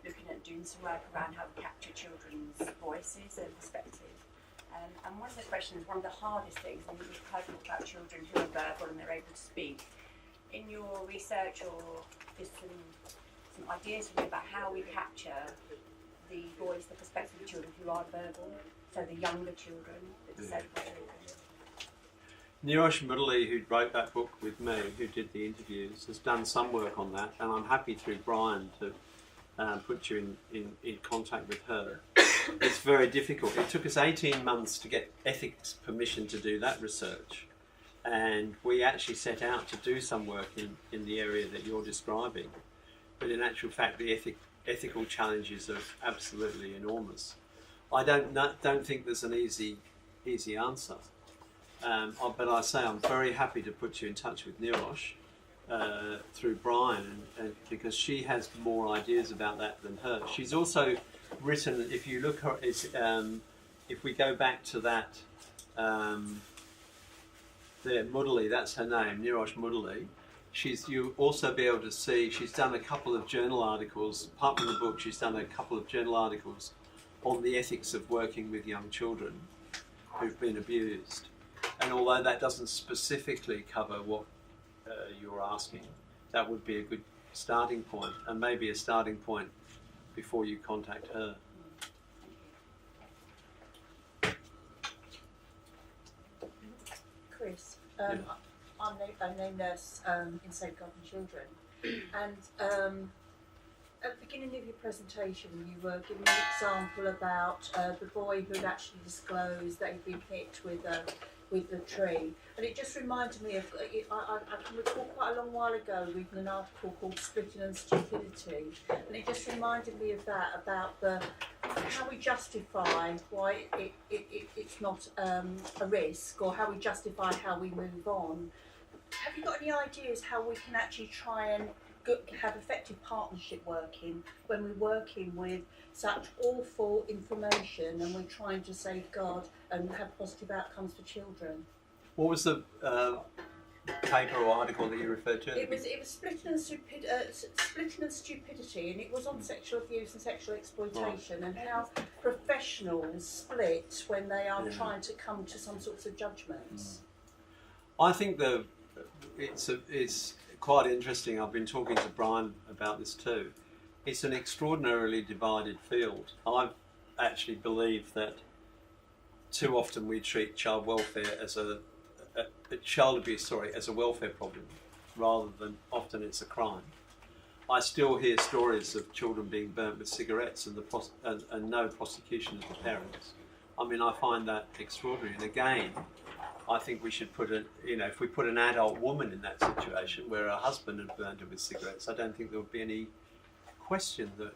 looking at doing some work around how to capture children's voices and perspectives. And one of the questions, one of the hardest things, and we've heard about children who are verbal and they're able to speak. In your research, or just some ideas for me about how we capture the voice, the perspective of children who are verbal, so the younger children, the disabled children. Nirosh Mudali, who wrote that book with me, who did the interviews, has done some work on that, and I'm happy through Brian to put you in contact with her. It's very difficult. It took us 18 months to get ethics permission to do that research, and we actually set out to do some work in the area that you're describing, but in actual fact the ethical challenges are absolutely enormous. I don't think there's an easy answer. But I say I'm very happy to put you in touch with Nirosh through Brian, and because she has more ideas about that than her. She's also written, if you look her, if we go back to that, there, Mudali, that's her name, Nirosh Mudali. You'll also be able to see she's done a couple of journal articles. Apart from the book, she's done a couple of journal articles on the ethics of working with young children who've been abused. And although that doesn't specifically cover what you're asking, that would be a good starting point, and maybe a starting point before you contact her. Chris, Yeah. I'm a named nurse in Safeguarding Children, and at the beginning of your presentation you were giving an example about the boy who had actually disclosed that he'd been hit with the tree, and it just reminded me of, I can recall quite a long while ago reading an article called Splitting and Stupidity, and it just reminded me of that, about the how we justify why it's not a risk, or how we justify how we move on. Have you got any ideas how we can actually try and have effective partnership working when we're working with such awful information and we're trying to safeguard and have positive outcomes for children? What was the paper or article that you referred to? It was Splitting and Stupidity, and it was on sexual abuse and sexual exploitation, and how professionals split when they are trying to come to some sorts of judgments. I think it's quite interesting. I've been talking to Brian about this too. It's an extraordinarily divided field. I actually believe that too often we treat child welfare as child abuse, as a welfare problem, rather than often it's a crime. I still hear stories of children being burnt with cigarettes and no prosecution of the parents. I mean, I find that extraordinary. And again, I think we should if we put an adult woman in that situation where her husband had burnt her with cigarettes, I don't think there would be any question that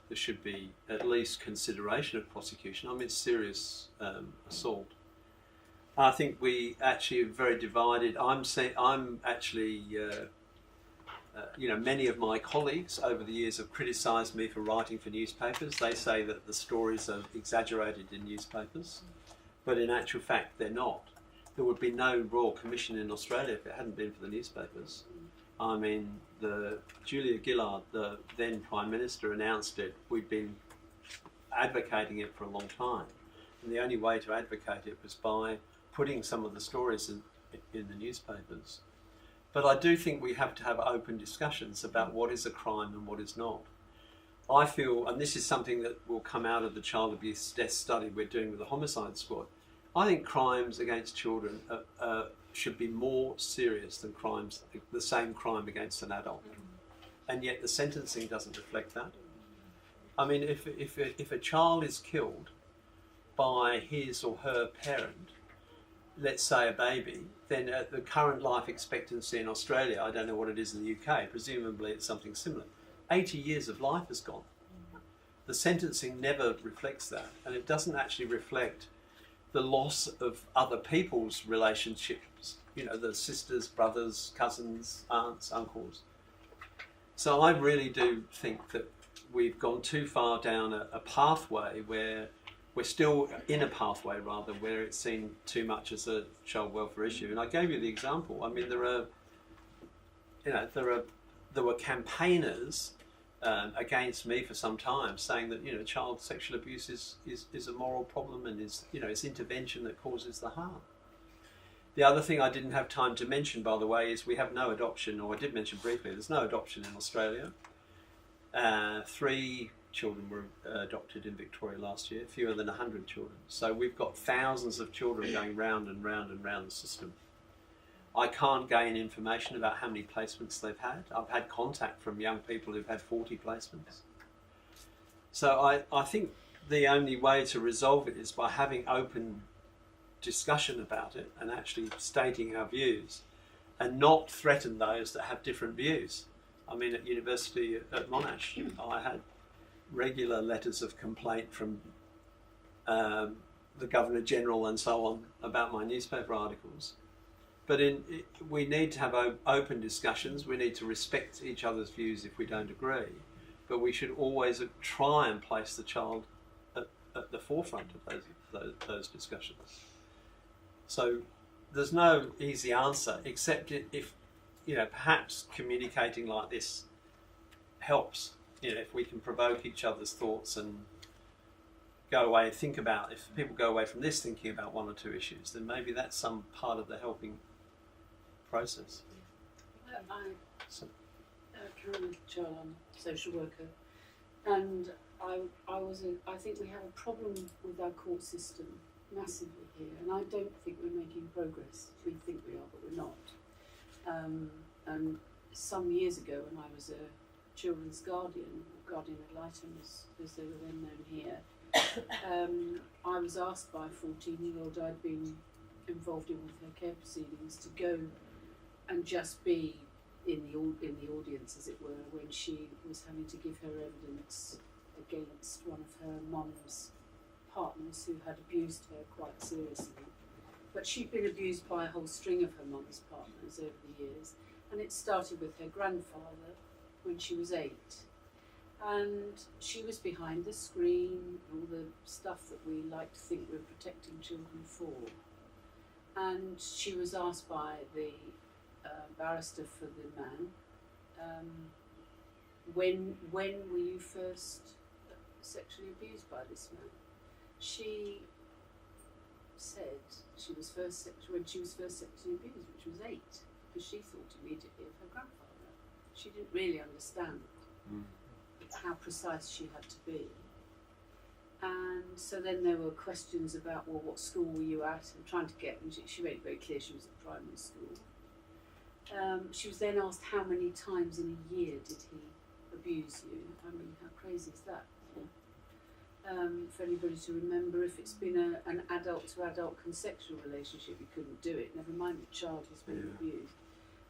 there should be at least consideration of prosecution. I mean, it's serious assault. I think we actually are very divided. I'm actually, many of my colleagues over the years have criticised me for writing for newspapers. They say that the stories are exaggerated in newspapers, but in actual fact they're not. There would be no Royal Commission in Australia if it hadn't been for the newspapers. I mean, Julia Gillard, the then Prime Minister, announced it. We'd been advocating it for a long time. And the only way to advocate it was by putting some of the stories in the newspapers. But I do think we have to have open discussions about what is a crime and what is not. I feel, and this is something that will come out of the child abuse death study we're doing with the homicide squad, I think crimes against children should be more serious than the same crime against an adult. And yet the sentencing doesn't reflect that. I mean, if a child is killed by his or her parent, let's say a baby, then at the current life expectancy in Australia, I don't know what it is in the UK, presumably it's something similar, 80 years of life has gone. The sentencing never reflects that, and it doesn't actually reflect the loss of other people's relationships, the sisters, brothers, cousins, aunts, uncles. So I really do think that we've gone too far down a pathway where we're still in a pathway rather where it's seen too much as a child welfare issue. And I gave you the example. I mean, there were campaigners against me for some time, saying that child sexual abuse is a moral problem and it's intervention that causes the harm. The other thing I didn't have time to mention, by the way, is we have no adoption, or I did mention briefly, there's no adoption in Australia. 3 children were adopted in Victoria last year, fewer than 100 children. So we've got thousands of children going round and round and round the system. I can't gain information about how many placements they've had. I've had contact from young people who've had 40 placements. So I think the only way to resolve it is by having open discussion about it and actually stating our views and not threaten those that have different views. I mean, at university at Monash, I had regular letters of complaint from the Governor-General and so on about my newspaper articles. But we need to have open discussions. We need to respect each other's views if we don't agree. But we should always try and place the child at the forefront of those discussions. So there's no easy answer, except if perhaps communicating like this helps. If we can provoke each other's thoughts and go away and think about, if people go away from this thinking about 1 or 2 issues, then maybe that's some part of the helping process. I'm Karen Charles, I'm a social worker, and I think we have a problem with our court system massively here, and I don't think we're making progress. We think we are, but we're not. And some years ago, when I was a children's guardian, or guardian ad litem as they were then known here, I was asked by a 14-year-old I'd been involved in with her care proceedings to go and just be in the audience, as it were, when she was having to give her evidence against one of her mum's partners who had abused her quite seriously. But she'd been abused by a whole string of her mum's partners over the years, and it started with her grandfather when she was 8. And she was behind the screen, all the stuff that we like to think we're protecting children for. And she was asked by the barrister for the man, when were you first sexually abused by this man? She said when she was first sexually abused, which was 8, because she thought immediately of her grandfather. She didn't really understand how precise she had to be. And so then there were questions about, well, what school were you at? And trying to get, and she made it very clear she was at primary school. She was then asked how many times in a year did he abuse you. I mean, how crazy is that? For anybody to remember, if it's been an adult-to-adult consensual relationship, you couldn't do it, never mind a child who's been abused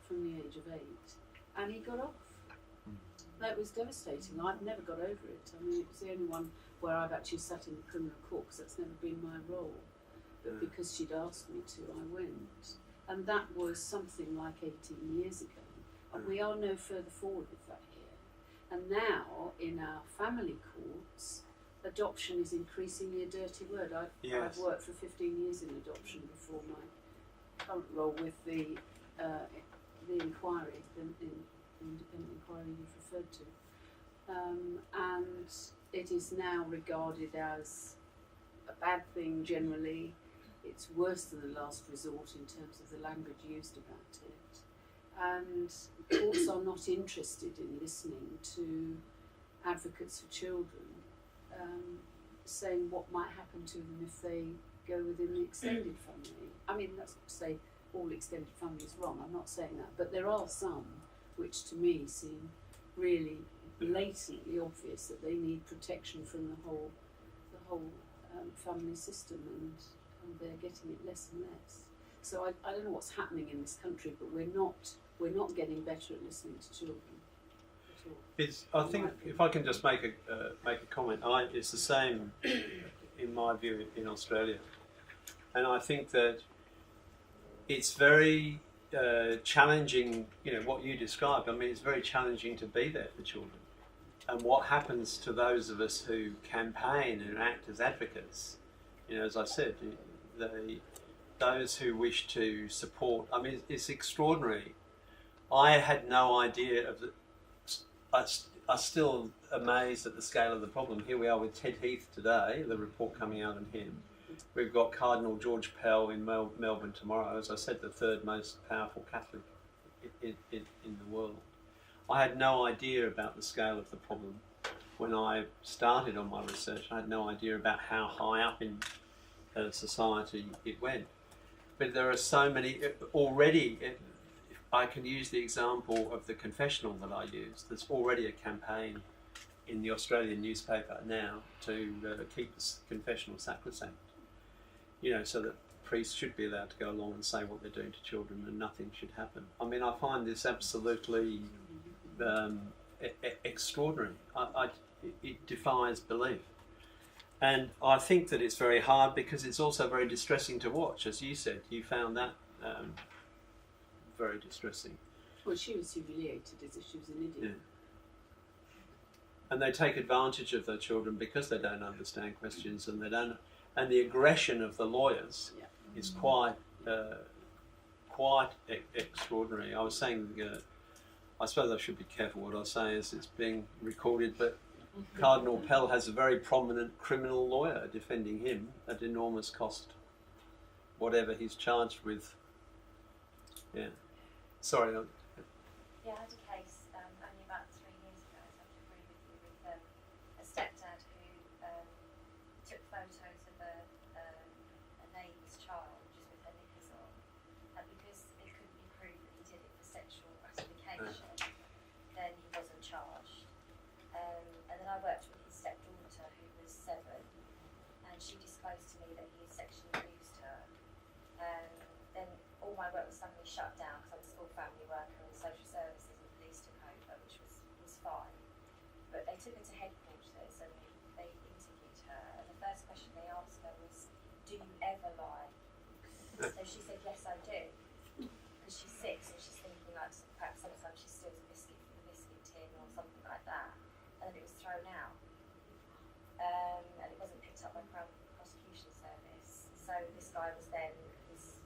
from the age of 8. And he got off. That was devastating. I've never got over it. I mean, it was the only one where I've actually sat in the criminal court, because that's never been my role. But because she'd asked me to, I went. And that was something like 18 years ago. And we are no further forward with that here. And now, in our family courts, adoption is increasingly a dirty word. I've worked for 15 years in adoption before my current role with the inquiry, the independent inquiry you've referred to. And it is now regarded as a bad thing generally. It's worse than the last resort in terms of the language used about it. And courts are not interested in listening to advocates for children saying what might happen to them if they go within the extended family. I mean, that's not to say all extended family is wrong, I'm not saying that, but there are some which to me seem really blatantly obvious that they need protection from the whole family system, and they're getting it less and less. So I don't know what's happening in this country, but we're not getting better at listening to children. I think if I can just make a comment, it's the same in my view in Australia, and I think that it's very challenging. You know what you described. I mean, it's very challenging to be there for children, and what happens to those of us who campaign and act as advocates. You know, as I said, those who wish to support. I mean, it's extraordinary. I had no idea of the. I'm still amazed at the scale of the problem. Here we are with Ted Heath today, the report coming out on him. We've got Cardinal George Pell in Melbourne tomorrow, as I said, the 3rd most powerful Catholic in the world. I had no idea about the scale of the problem when I started on my research. I had no idea about how high up in society it went. But there are so many already. I can use the example of the confessional that I use. There's already a campaign in the Australian newspaper now to keep the confessional sacrosanct. You know, so that priests should be allowed to go along and say what they're doing to children, and nothing should happen. I mean, I find this absolutely extraordinary. It defies belief. And I think that it's very hard because it's also very distressing to watch. As you said, you found that very distressing. Well, she was humiliated as if she was an idiot. Yeah. And they take advantage of their children because they don't understand questions, and and the aggression of the lawyers is quite extraordinary. I was saying, I suppose I should be careful what I say as it's being recorded, but Cardinal Pell has a very prominent criminal lawyer defending him at enormous cost, whatever he's charged with. Yeah. Sorry. Yeah, I had a case only about 3 years ago, so I have to agree with you, with a stepdad who took photos of a neighbour's child just with her knickers on, and because it couldn't be proved that he did it for sexual gratification, then he wasn't charged. And then I worked with his stepdaughter who was 7, and she disclosed to me that he had sexually abused her. Then all my work was suddenly shut down because I was a school family worker, and social services and police took over, which was fine. But they took her to headquarters, and So she said, yes, I do. Because she's 6 and she's thinking like perhaps sometimes she steals a biscuit from the biscuit tin or something like that. And then it was thrown out. And it wasn't picked up by Crown Prosecution Service. So this guy was then, he was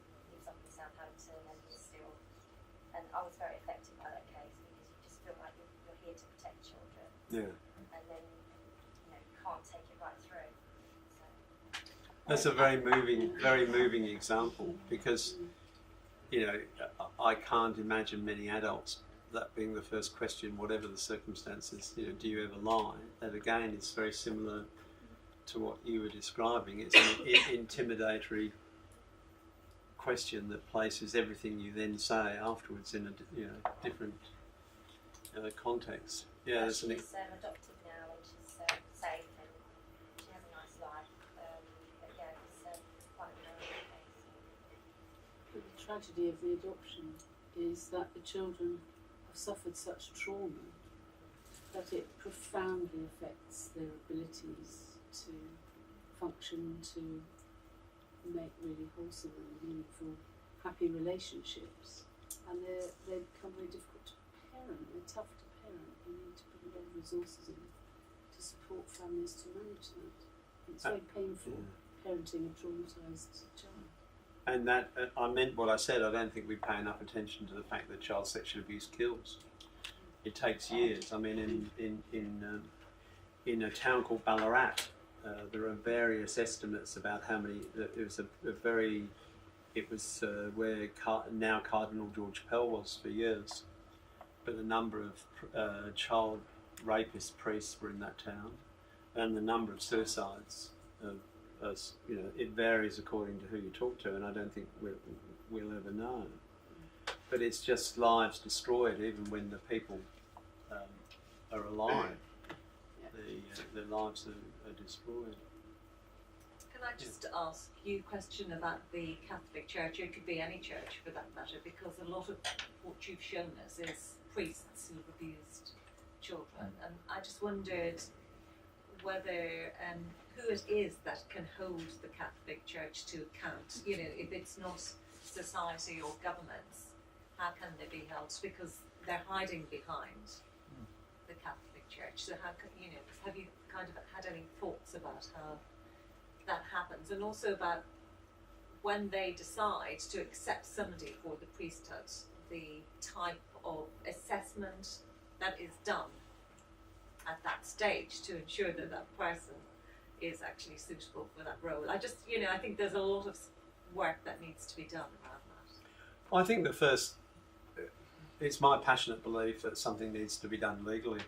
up in Southampton and he was still, and I was very affected by that case because you just feel like you're here to protect children. Yeah. And then, you can't take it right through. So. That's a very moving example because, I can't imagine many adults that being the first question, whatever the circumstances, do you ever lie? That again is very similar to what you were describing. It's an intimidatory question that places everything you then say afterwards in a different context. Yeah, She's adopted now and she's safe and she has a nice life. But yeah, it's quite a narrow case. The tragedy of the adoption is that the children have suffered such trauma that it profoundly affects their abilities to function, to make really wholesome and meaningful, happy relationships. And they become very difficult to parent, they're tough to parent. You need to put a lot of resources in to support families to manage that. It's very painful parenting a traumatised child. And that I meant what I said. I don't think we pay enough attention to the fact that child sexual abuse kills. It takes years. I mean, in a town called Ballarat, there are various estimates about how many. It was where now Cardinal George Pell was for years, but a number of child rapist priests were in that town, and the number of suicides. It varies according to who you talk to, and I don't think we'll ever know. But it's just lives destroyed, even when the people are alive. Their lives are destroyed. Can I just ask you a question about the Catholic Church? It could be any church for that matter, because a lot of what you've shown us is priests who've abused children, and I just wondered whether who it is that can hold the Catholic Church to account. If it's not society or governments, how can they be held? Because they're hiding behind the Catholic Church. So how can have you kind of had any thoughts about how that happens, and also about when they decide to accept somebody for the priesthood, the type of assessment that is done at that stage to ensure that that person is actually suitable for that role. I just, I think there's a lot of work that needs to be done around that. I think it's my passionate belief that something needs to be done legally.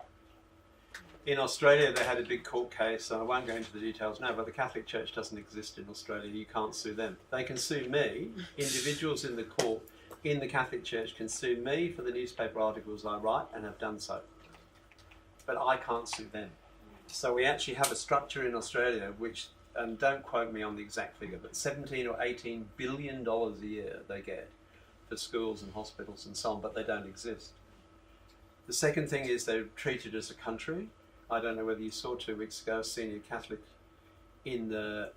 In Australia, they had a big court case, and I won't go into the details now, but the Catholic Church doesn't exist in Australia. You can't sue them. They can sue me. Individuals in the court in the Catholic Church can sue me for the newspaper articles I write, and have done so. But I can't sue them. So we actually have a structure in Australia which, and don't quote me on the exact figure, but 17 or 18 billion dollars a year they get for schools and hospitals and so on, but they don't exist. The second thing is they're treated as a country. I don't know whether you saw 2 weeks ago, a senior Catholic in the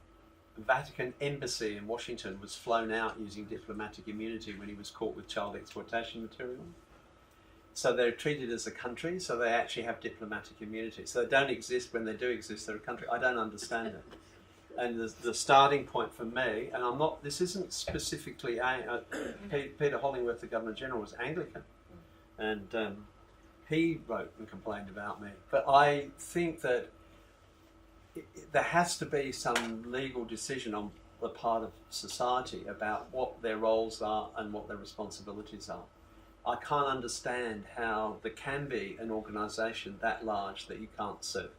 Vatican embassy in Washington was flown out using diplomatic immunity when he was caught with child exploitation material. So they're treated as a country, so they actually have diplomatic immunity. So they don't exist. When they do exist, they're a country. I don't understand it. And the starting point for me, and I'm not, this isn't specifically, Peter Hollingworth, the Governor-General, was Anglican. And he wrote and complained about me. But I think that there has to be some legal decision on the part of society about what their roles are and what their responsibilities are. I can't understand how there can be an organisation that large that you can't sue.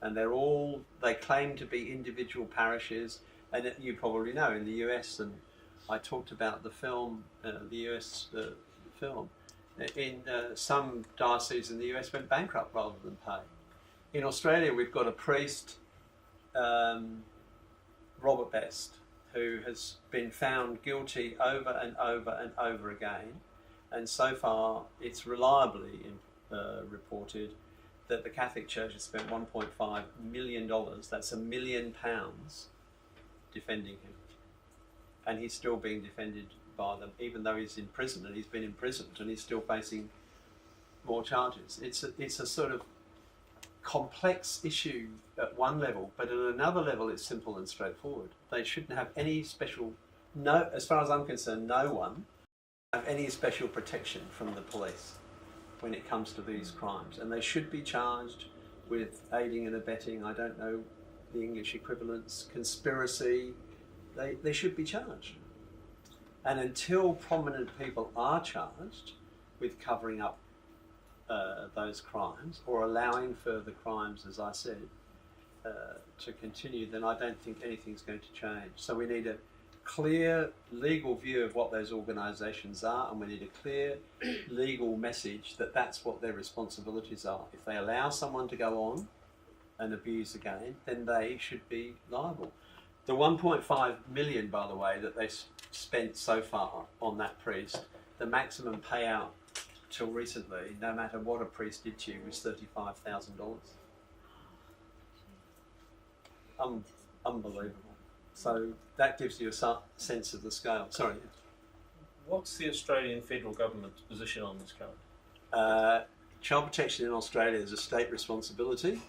And they claim to be individual parishes, and you probably know in the US, and I talked about the film, the US film, in some dioceses in the US went bankrupt rather than pay. In Australia, we've got a priest, Robert Best, who has been found guilty over and over and over again, and so far it's reliably reported that the Catholic Church has spent $1.5 million, that's £1 million, defending him. and he's still being defended by them, even though he's in prison, and he's been imprisoned, and he's still facing more charges. It's a sort of complex issue at one level, but at another level it's simple and straightforward. They shouldn't have any special, no, as far as I'm concerned, no one have any special protection from the police when it comes to these crimes, and they should be charged with aiding and abetting, I don't know the English equivalents, conspiracy. They should be charged. And until prominent people are charged with covering up those crimes or allowing further crimes, as I said, to continue, then I don't think anything's going to change. So we need a clear legal view of what those organisations are, and we need a clear legal message that that's what their responsibilities are. If they allow someone to go on and abuse again, then they should be liable. The 1.5 million, by the way, that they spent so far on that priest, the maximum payout till recently, no matter what a priest did to you, was $35,000. Unbelievable. So that gives you a sense of the scale. Sorry. What's the Australian federal government's position on this current? Child protection in Australia is a state responsibility,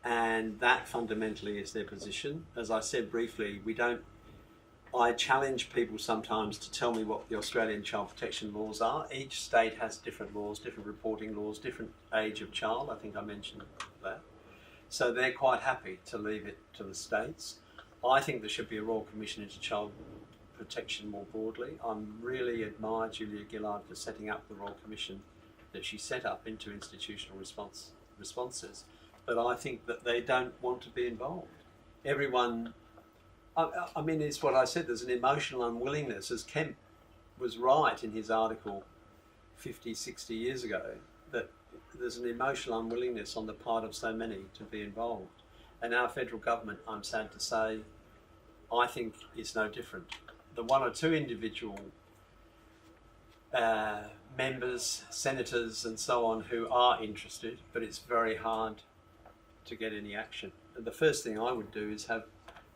and that fundamentally is their position. As I said briefly, I challenge people sometimes to tell me what the Australian child protection laws are. Each state has different laws, different reporting laws, different age of child. I think I mentioned that. So they're quite happy to leave it to the states. I think there should be a Royal Commission into child protection more broadly. I really admire Julia Gillard for setting up the Royal Commission that she set up into institutional responses. But I think that they don't want to be involved. Everyone, I mean, it's what I said, there's an emotional unwillingness, as Kemp was right in his article 50, 60 years ago, that there's an emotional unwillingness on the part of so many to be involved. And our federal government, I'm sad to say, I think is no different. The one or two individual members, senators and so on who are interested, but it's very hard to get any action. And the first thing I would do is have,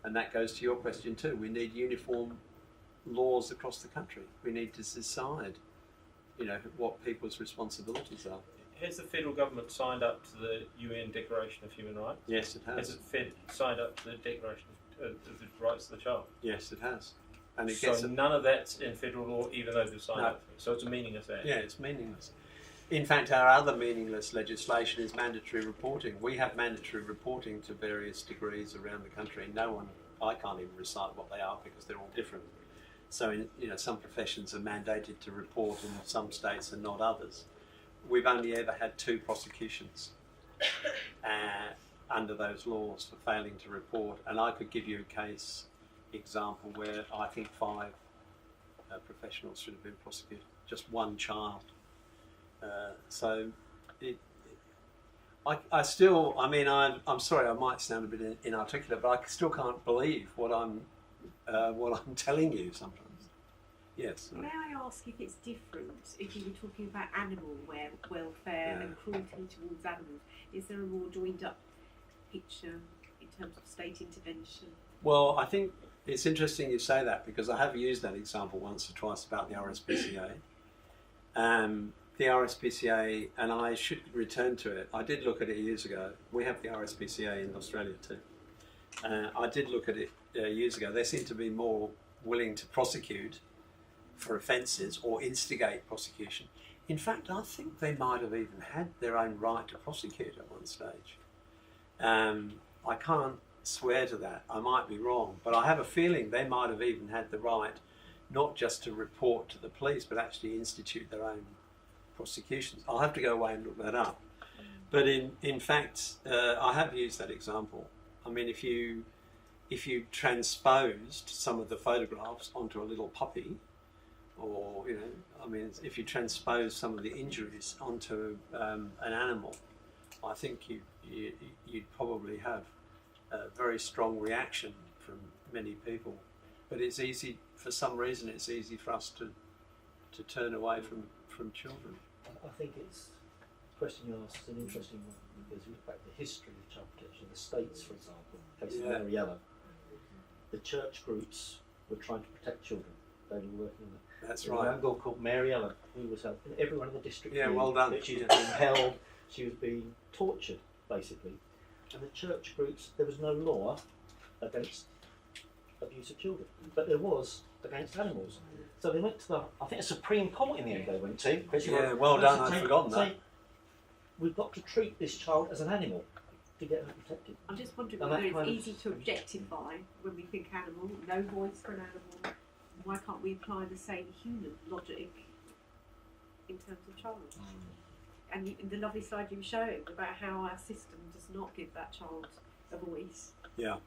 and that goes to your question too, we need uniform laws across the country. We need to decide, you know, what people's responsibilities are. Has the federal government signed up to the UN Declaration of Human Rights? Yes, it has. Has it signed up to the Declaration of the Rights of the Child? Yes, it has. And it so gets none of that's in federal law, even though they've signed up. So it's a meaningless act. Yeah, it's meaningless. In fact, our other meaningless legislation is mandatory reporting. We have mandatory reporting to various degrees around the country. No one, I can't even recite what they are because they're all different. So, you know, some professions are mandated to report in some states and not others. We've only ever had 2 prosecutions under those laws for failing to report, and I could give you a case example where I think 5 professionals should have been prosecuted, just one child. I still, I mean, I'm sorry, I might sound a bit inarticulate, but I still can't believe what I'm telling you sometimes. Yes. May I ask if it's different if you were talking about animal welfare and cruelty towards animals? Is there a more joined up picture in terms of state intervention? Well, I think it's interesting you say that because I have used that example once or twice about the RSPCA. The RSPCA, and I should return to it, I did look at it years ago. We have the RSPCA in Australia too. I did look at it years ago. They seem to be more willing to prosecute for offences or instigate prosecution. In fact, I think they might have even had their own right to prosecute at one stage. I can't swear to that, I might be wrong, but I have a feeling they might have even had the right not just to report to the police but actually institute their own prosecutions. I'll have to go away and look that up. But in fact, I have used that example. I mean, if you transposed some of the photographs onto a little puppy, or, you know, I mean, if you transpose some of the injuries onto an animal, I think you'd probably have a very strong reaction from many people. But it's easy, for some reason, it's easy for us to turn away from children. I think it's the question you asked is an interesting one because you look back at the history of child protection in the States, for example, in the case of Mariella. The church groups were trying to protect children. They were working on that. That's There was right. a girl called Mary Ellen, who was helping everyone in the district. Yeah, well done. She was being held, she was being tortured, basically. And the church groups, there was no law against abuse of children, but there was against animals. So they went to the, I think, a Supreme Court in the end they went to. Chris, you Yeah, were- well done, say- I'd forgotten that. say, we've got to treat this child as an animal to get her protected. I'm just wondering And whether that it's kind of- easy to objectify when we think animal, no voice for an animal. Why can't we apply the same human logic in terms of child? And the lovely slide you were showing about how our system does not give that child a voice. Yeah.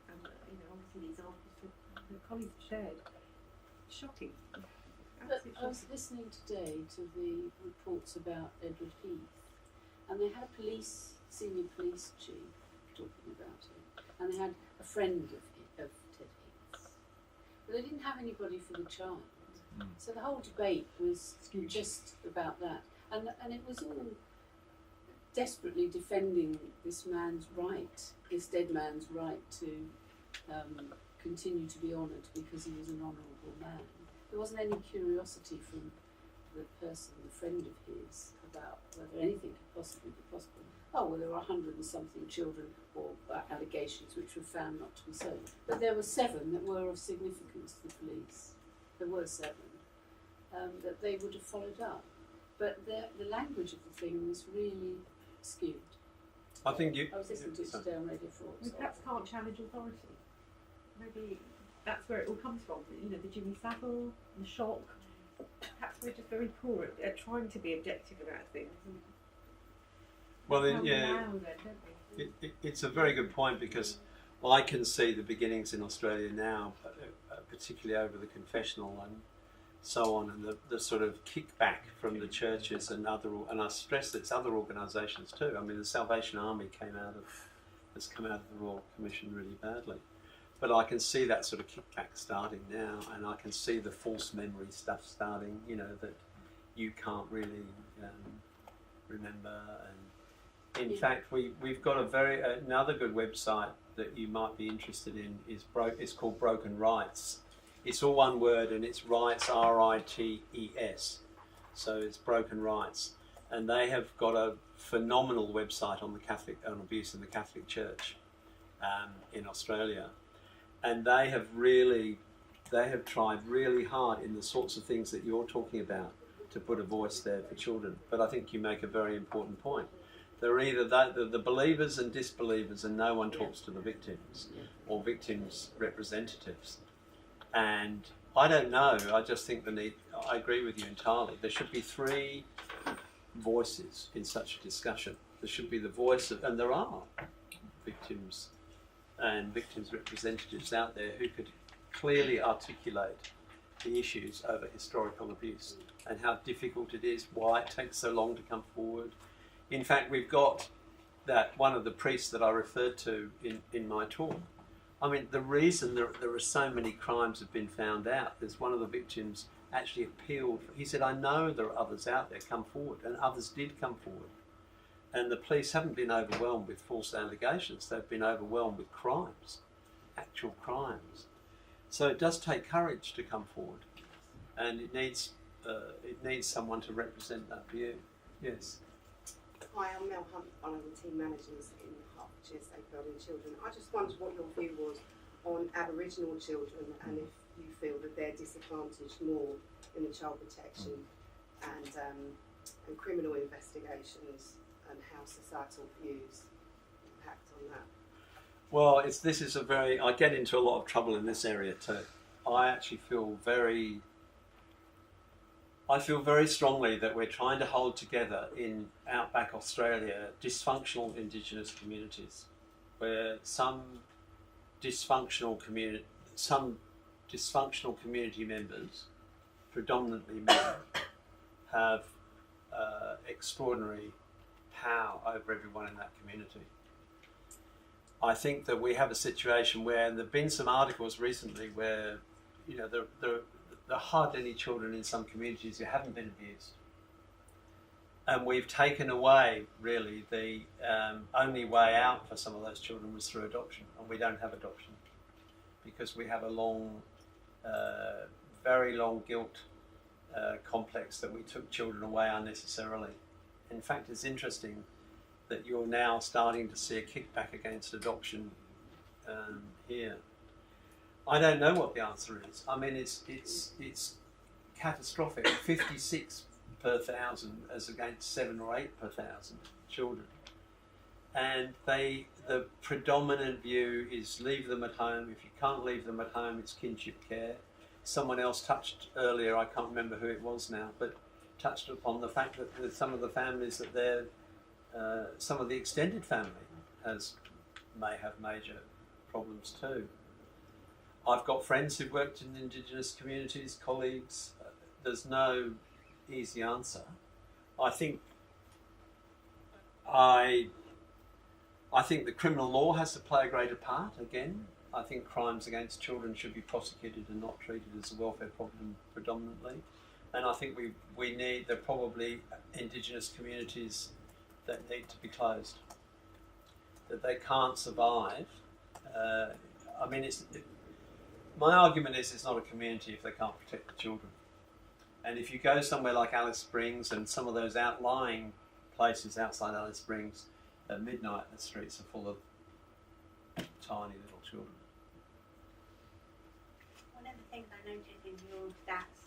And obviously the examples that colleagues have shared, shocking. But Absolutely I was shocking. listening today to the reports about Edward Heath, and they had a senior police chief talking about it, and they had a friend of Ted Heath's, but they didn't have anybody for the child. So the whole debate was just about that, and it was all desperately defending this man's right, this dead man's right to continue to be honoured because he was an honourable man. There wasn't any curiosity from the person, the friend of his, about whether anything could possibly be possible. Oh, well, there were 100 and something children or allegations which were found not to be so. But there were 7 that were of significance to the police. There were 7 that they would have followed up. But the language of the thing was really skewed. I think you. I was listening to it today on Radio 4. We perhaps can't challenge authority. Maybe that's where it all comes from. The Jimmy Savile, the shock. Perhaps we're just very poor at trying to be objective about things. Well, How we yeah. allow them, don't we? It's a very good point because I can see the beginnings in Australia now, particularly over the confessional and so on, and the sort of kickback from the churches and I stress that it's other organisations too. I mean, the Salvation Army has come out of the Royal Commission really badly, but I can see that sort of kickback starting now, and I can see the false memory stuff starting. That you can't really remember and. In fact, we've got another good website that you might be interested in it's called Broken Rights. It's all one word and it's rights, R-I-T-E-S. So it's Broken Rights, and they have got a phenomenal website on abuse in the Catholic Church in Australia, and they have tried really hard in the sorts of things that you're talking about to put a voice there for children. But I think you make a very important point. They're either the believers and disbelievers, and no one talks to the victims or victims' representatives. And I don't know. I just think I agree with you entirely. There should be 3 voices in such a discussion. There should be the voice of, and there are victims and victims' representatives out there who could clearly articulate the issues over historical abuse and how difficult it is, why it takes so long to come forward. In fact, we've got that one of the priests that I referred to in my talk. I mean, the reason there are so many crimes have been found out is one of the victims actually appealed. He said, I know there are others out there, come forward. And others did come forward. And the police haven't been overwhelmed with false allegations. They've been overwhelmed with crimes, actual crimes. So it does take courage to come forward. And it needs someone to represent that view. Yes. Hi, I'm Mel Hunt, one of the team managers in Hertfordshire Safeguarding Children. I just wondered what your view was on Aboriginal children and if you feel that they're disadvantaged more in the child protection and criminal investigations, and how societal views impact on that. Well, I get into a lot of trouble in this area too. I actually feel very strongly that we're trying to hold together in outback Australia dysfunctional Indigenous communities, where some dysfunctional community members, predominantly men, have extraordinary power over everyone in that community. I think that we have a situation where there have been some articles recently where, there are hardly any children in some communities who haven't been abused. And we've taken away, really, the only way out for some of those children was through adoption. And we don't have adoption because we have a long very long guilt complex that we took children away unnecessarily. In fact, it's interesting that you're now starting to see a kickback against adoption here. I don't know what the answer is. I mean, it's catastrophic. 56 per thousand as against 7 or 8 per thousand children. And the predominant view is leave them at home. If you can't leave them at home, it's kinship care. Someone else touched earlier, I can't remember who it was now, but touched upon the fact that some of the families that they're, some of the extended family may have major problems too. I've got friends who've worked in Indigenous communities, colleagues. There's no easy answer. I think the criminal law has to play a greater part again. I think crimes against children should be prosecuted and not treated as a welfare problem predominantly. And I think there are probably Indigenous communities that need to be closed, that they can't survive. My argument is it's not a community if they can't protect the children. And if you go somewhere like Alice Springs and some of those outlying places outside Alice Springs, at midnight the streets are full of tiny little children. One of the things I noticed in your stats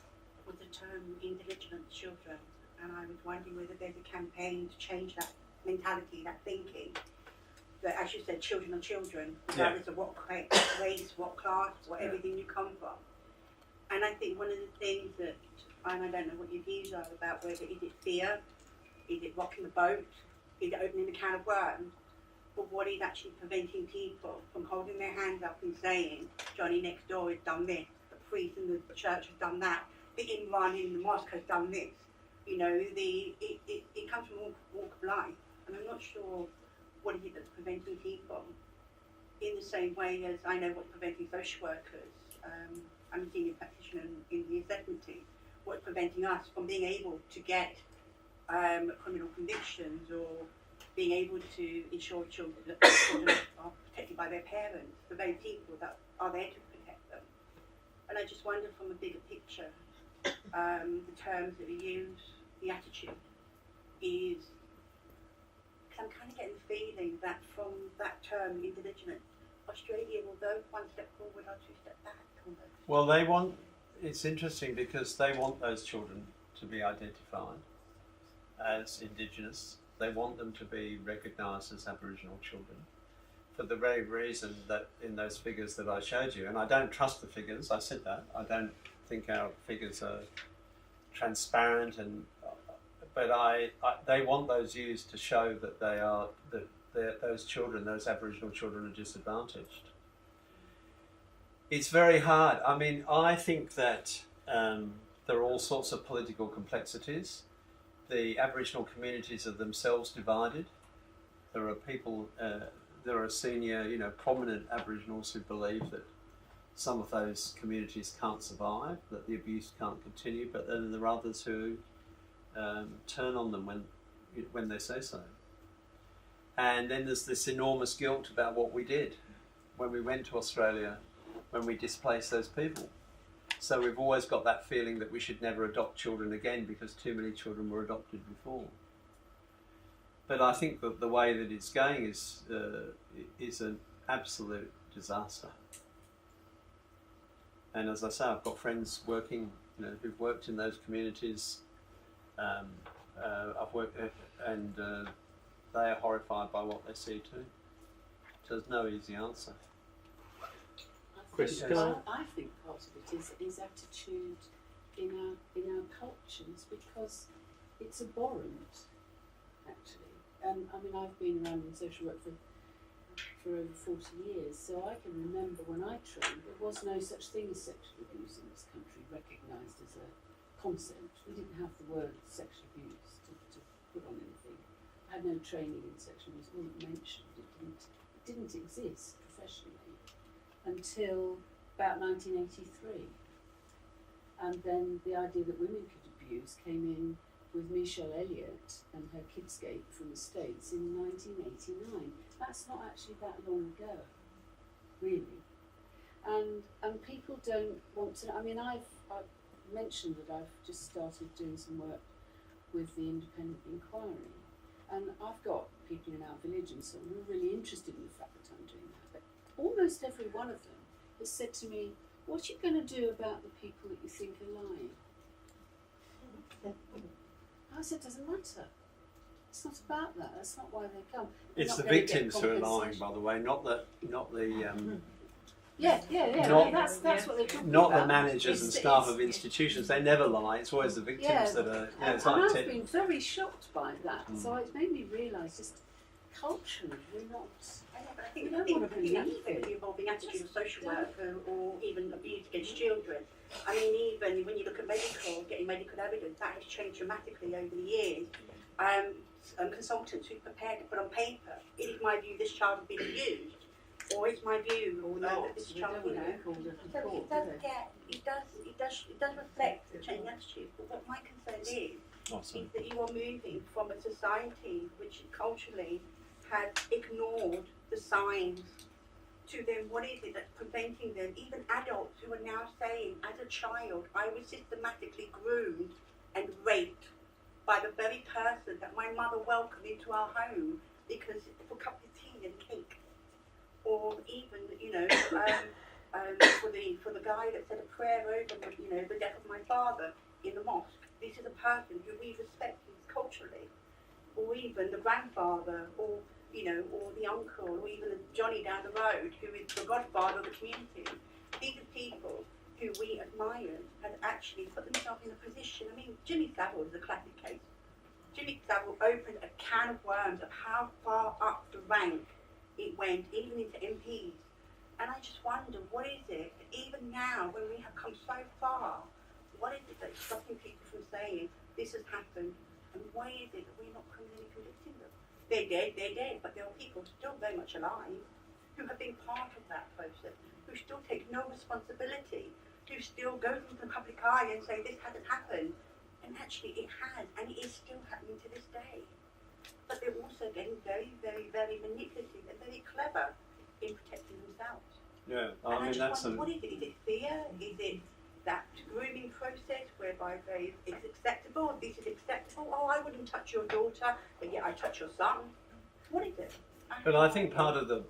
was the term intelligent children, and I was wondering whether there's a campaign to change that mentality, that thinking. That, as you said, children are children, regardless of what race, what class, what everything you come from. And I think one of the things that, and I don't know what your views are about whether is it fear, is it rocking the boat, is it opening a can of worms, but what is actually preventing people from holding their hands up and saying, Johnny next door has done this, the priest in the church has done that, the imam in the mosque has done this. You know, it comes from all walk of life, and I'm not sure what is it that's preventing people, in the same way as I know what's preventing social workers. I'm a senior practitioner in the assessment team. What's preventing us from being able to get criminal convictions or being able to ensure children are protected by their parents, the very people that are there to protect them. And I just wonder from a bigger picture, the terms that we use, the attitude is, because I'm kind of getting the feeling that from that term, intelligent, Australia will go one step forward or 2 steps back. Well, it's interesting because they want those children to be identified as Indigenous. They want them to be recognised as Aboriginal children for the very reason that in those figures that I showed you, and I don't trust the figures, I said that, I don't think our figures are transparent, but they want those used to show that those children, those Aboriginal children, are disadvantaged. It's very hard. I mean, I think that there are all sorts of political complexities. The Aboriginal communities are themselves divided. There are people, there are senior, prominent Aboriginals who believe that some of those communities can't survive, that the abuse can't continue, but then there are others who turn on them when they say so. And then there's this enormous guilt about what we did when we went to Australia, when we displaced those people. So we've always got that feeling that we should never adopt children again because too many children were adopted before. But I think that the way that it's going is an absolute disaster. And as I say, I've got friends working, who've worked in those communities. I've worked, and they are horrified by what they see too. So there's no easy answer. Chris, I think part of it is attitude in our cultures, because it's abhorrent, actually. I mean, I've been around in social work for over 40 years, so I can remember when I trained, there was no such thing as sexual abuse in this country recognised as a concept. We didn't have the word sexual abuse to put on anything. I had no training in sexual abuse, it wasn't mentioned, it didn't exist professionally until about 1983. And then the idea that women could abuse came in with Michelle Elliott and her Kidscape from the States in 1989. That's not actually that long ago, really. and people don't want to. I mean, I've mentioned that I've just started doing some work with the independent inquiry, and I've got people in our village and so on who are really interested in the fact that I'm doing that. But almost every one of them has said to me, "What are you going to do about the people that you think are lying?" I said, "Doesn't matter. It's not about that. That's not why they come." They're It's not the gonna get victims who are lying, compensation. by the way, not the Yeah. Not- That's what they're talking not about. the managers and It's- staff it's- of institutions. They never lie. It's always the victims Yeah. that are. And, It's and like I've been very shocked by that. So it's made me realise just culturally we're not. But I think, We don't I want to think that's believe it. the evolving attitude of social work or even abuse against children. I mean, even when you look at getting medical evidence, that has changed dramatically over the years. Consultants who prepared to put on paper, it is my view this child has been abused, or it's my view or not that this child, you know. So it does reflect the change in attitude. But what my concern is that you are moving from a society which culturally has ignored the signs to then what is it that's preventing them, even adults who are now saying, as a child, I was systematically groomed and raped by the very person that my mother welcomed into our home because for a cup of tea and cake. Or even, you know, for the guy that said a prayer over, you know, the death of my father in the mosque. This is a person who we respect culturally. Or even the grandfather, or you know, or the uncle, or even Johnny down the road, who is the godfather of the community. These are people who we admire have actually put themselves in a position. I mean, Jimmy Savile is a classic case. Jimmy Savile opened a can of worms of how far up the rank it went, even into MPs. And I just wonder, what is it, even now, when we have come so far, what is it that's stopping people from saying, this has happened, and why is it that we're not criminally convicting them? They're dead, but there are people still very much alive who have been part of that process, who still take no responsibility, who still go into the public eye and say this hasn't happened. And actually it has, and it is still happening to this day. But they're also getting very, very, very manipulative and very clever in protecting themselves. Yeah, And I mean just that's wonder, what is it? Is it fear? Is it that grooming process whereby it's acceptable? This is acceptable. Oh, I wouldn't touch your daughter, but yet I touch your son. What is it? But I think part of the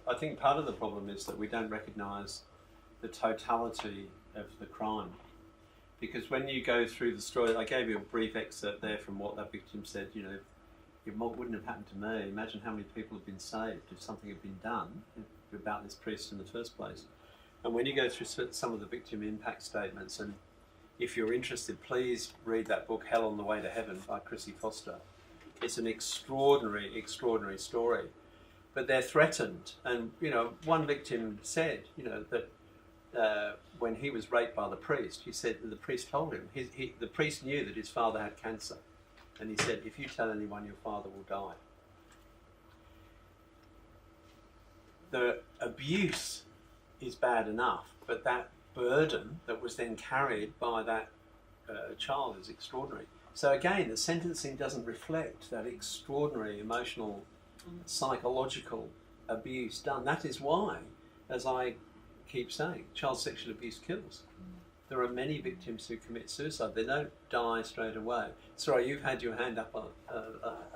problem is that we don't recognise the totality of the crime. Because when you go through the story, I gave you a brief excerpt there from what that victim said. You know, it wouldn't have happened to me. Imagine how many people have been saved if something had been done about this priest in the first place. And when you go through some of the victim impact statements, and if you're interested, please read that book, Hell on the Way to Heaven by Chrissy Foster. It's an extraordinary, extraordinary story. But they're threatened. And, you know, one victim said, you know, that when he was raped by the priest, he said that the priest told him, the priest knew that his father had cancer. And he said, if you tell anyone, your father will die. The abuse is bad enough, but that burden that was then carried by that child is extraordinary. So again, the sentencing doesn't reflect that extraordinary emotional, psychological abuse done. That is why, as I keep saying, child sexual abuse kills. There are many victims who commit suicide. They don't die straight away. Sorry, you've had your hand up a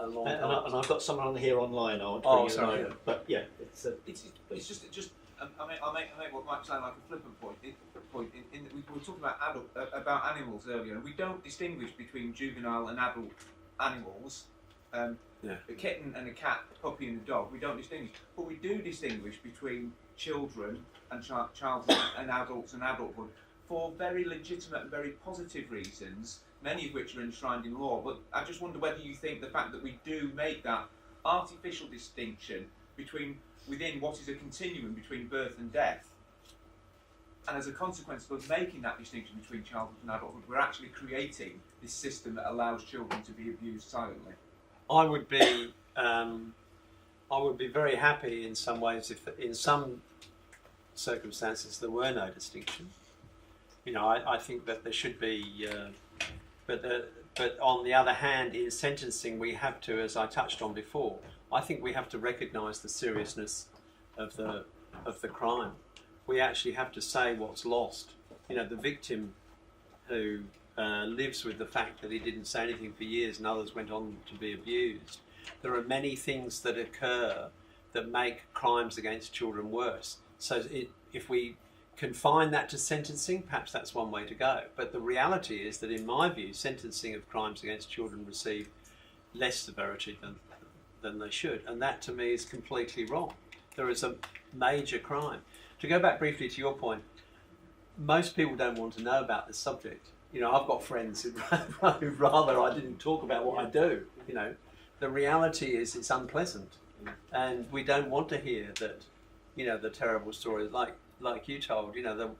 long time. And I've got someone on here online. I want to bring you sorry. over. But yeah, it's just. I make what might sound like a flippant point. In that we were talking about animals earlier, and we don't distinguish between juvenile and adult animals. A kitten and a cat, a puppy and a dog. We don't distinguish, but we do distinguish between children and childhood and adults and adulthood for very legitimate and very positive reasons, many of which are enshrined in law. But I just wonder whether you think the fact that we do make that artificial distinction within what is a continuum between birth and death, and as a consequence of us making that distinction between childhood and adulthood, we're actually creating this system that allows children to be abused silently. I would be very happy in some ways if in some circumstances there were no distinction. You know, I think that there should be, but on the other hand, in sentencing we have to, as I touched on before, I think we have to recognise the seriousness of the crime. we actually have to say what's lost. You know, the victim who lives with the fact that he didn't say anything for years and others went on to be abused. There are many things that occur that make crimes against children worse. So if we confine that to sentencing, perhaps that's one way to go. But the reality is that, in my view, sentencing of crimes against children receive less severity than they should. And that, to me, is completely wrong. There is a major crime. To go back briefly to your point, most people don't want to know about this subject. You know, I've got friends who'd rather I didn't talk about what I do. You know, the reality is it's unpleasant, and we don't want to hear that. You know, the terrible stories like you told. You know, the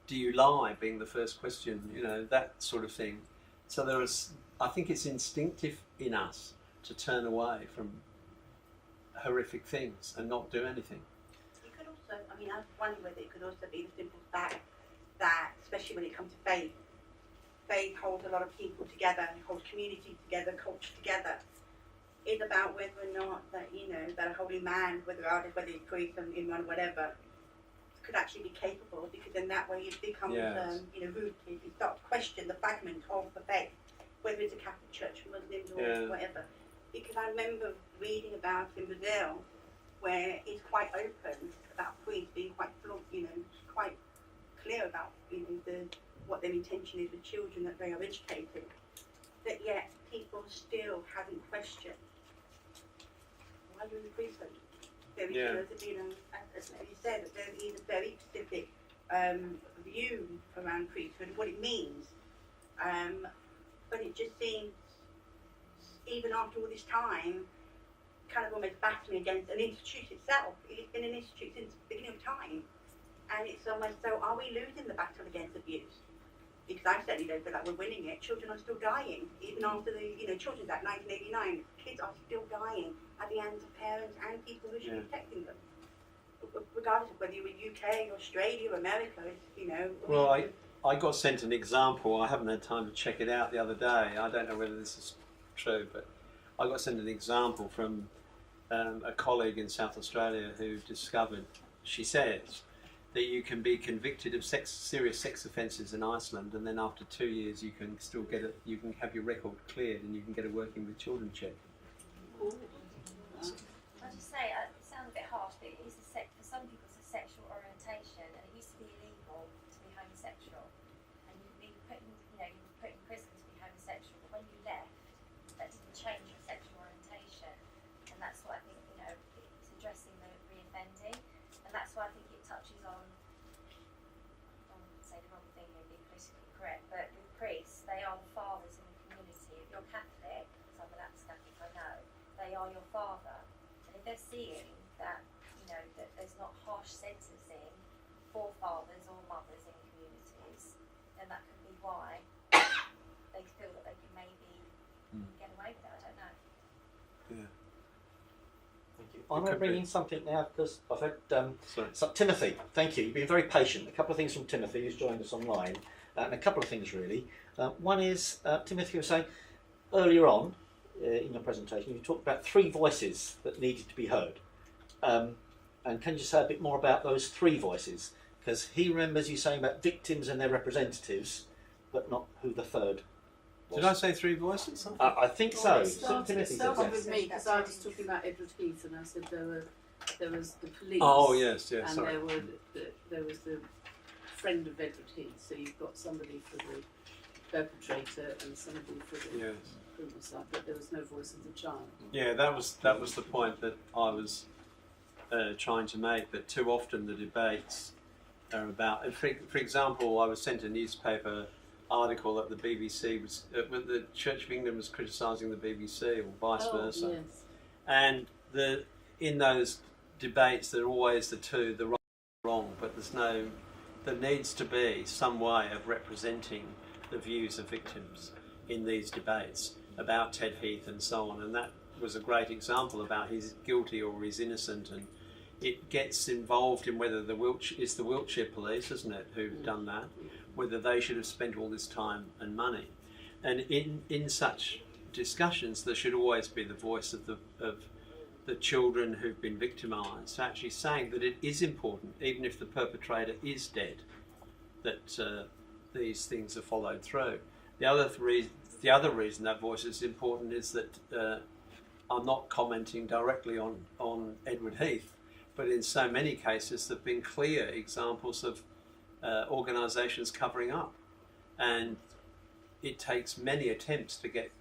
do you lie being the first question. You know, that sort of thing. So there is. I think it's instinctive in us to turn away from horrific things and not do anything. You could also, I mean, I wonder whether it could also be the simple fact that, especially when it comes to faith holds a lot of people together, holds communities together, culture together. It's about whether or not that, you know, that a holy man, whether he's priest, imam, whatever, could actually be capable, because in that way it becomes, you know, rooted. You start to question the fragment of the faith, whether it's a Catholic Church, Muslims, or whatever. Because I remember reading about in Brazil, where it's quite open about priests being quite, you know, quite clear about, you know, what their intention is with children, that they are educated, that yet people still haven't questioned why you're in the priesthood. Very clear that, you know, as you said, that there is a very specific view around priesthood, what it means. But it just seems, even after all this time, kind of almost battling against an institute itself. It's been an institute since the beginning of time. And it's almost so, are we losing the battle against abuse? Because I certainly don't feel like we're winning it. Children are still dying, even after the, you know, Children's Act 1989. Kids are still dying at the hands of parents and people who should be protecting them. Regardless of whether you're in UK, Australia, America, you know. Well, I got sent an example. I haven't had time to check it out the other day. I don't know whether this is true, but I got sent an example from a colleague in South Australia who discovered, she says, that you can be convicted of serious sex offences in Iceland, and then after 2 years you can still get it. You can have your record cleared, and you can get a working with children check. I'll just say, it sounds a bit harsh, but it is for some people it's a sexual orientation, and it used to be illegal to be homosexual, and you'd be put in prison to be homosexual. But when you left, that didn't change your sexual orientation, and that's what I think. You know, it's addressing the reoffending, and that's why I think it touches on. I don't want to say the wrong thing here, being politically correct, but with priests, they are the fathers in the community. If you're Catholic, some of that's Catholic, I know, they are your father. And if they're seeing that, you know, that there's not harsh sentencing for fathers or mothers in communities, then that could be why they feel that they can maybe get away with it. I don't know. Yeah. Thank you. I'm going to bring in something now because I've had Timothy. Thank you. You've been very patient. A couple of things from Timothy, who's joined us online, and a couple of things really. One is Timothy was saying earlier on in your presentation, you talked about 3 voices that needed to be heard. And can you say a bit more about those 3 voices? Because he remembers you saying about victims and their representatives, but not who the third was. Did I say 3 voices? I think so. It started yes. with me because I was talking about Edward Heath, and I said there was the police. Oh yes, yes. And Sorry. there was the friend of Edward Heath. So you've got somebody for the perpetrator and somebody for the criminal side, but there was no voice of the child. Yeah, that was the point that I was trying to make. That too often the debates are about. For example, I was sent a newspaper article that the BBC was, the Church of England was criticising the BBC, or vice versa. Yes. And in those debates, there are always the right and wrong, but there needs to be some way of representing the views of victims in these debates about Ted Heath and so on. And that was a great example about he's guilty or he's innocent, and it gets involved in whether the Wiltshire police, isn't it, who've done that, whether they should have spent all this time and money. And in such discussions, there should always be the voice of the the children who've been victimised, actually saying that it is important, even if the perpetrator is dead, that these things are followed through. The other reason that voice is important is that I'm not commenting directly on Edward Heath, but in so many cases there have been clear examples of organisations covering up, and it takes many attempts to get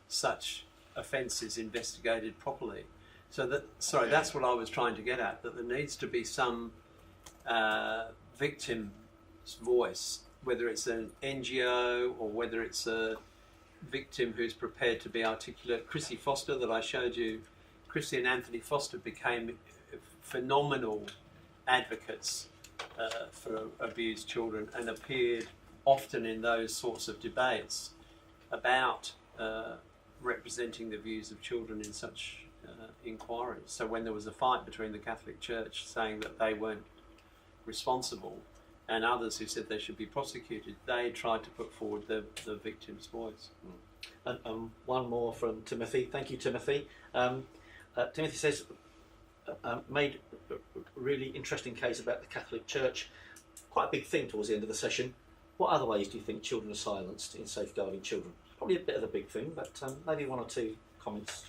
such offences investigated properly. So that's what I was trying to get at, that there needs to be some victim's voice, whether it's an NGO or whether it's a victim who's prepared to be articulate. Chrissy Foster that I showed you, Chrissy and Anthony Foster became phenomenal advocates for abused children and appeared often in those sorts of debates about representing the views of children in such inquiries. So when there was a fight between the Catholic Church saying that they weren't responsible and others who said they should be prosecuted, they tried to put forward the victim's voice. And one more from Timothy. Thank you, Timothy. Timothy says, made a really interesting case about the Catholic Church. Quite a big thing towards the end of the session. What other ways do you think children are silenced in safeguarding children? Probably a bit of a big thing, but maybe one or two comments.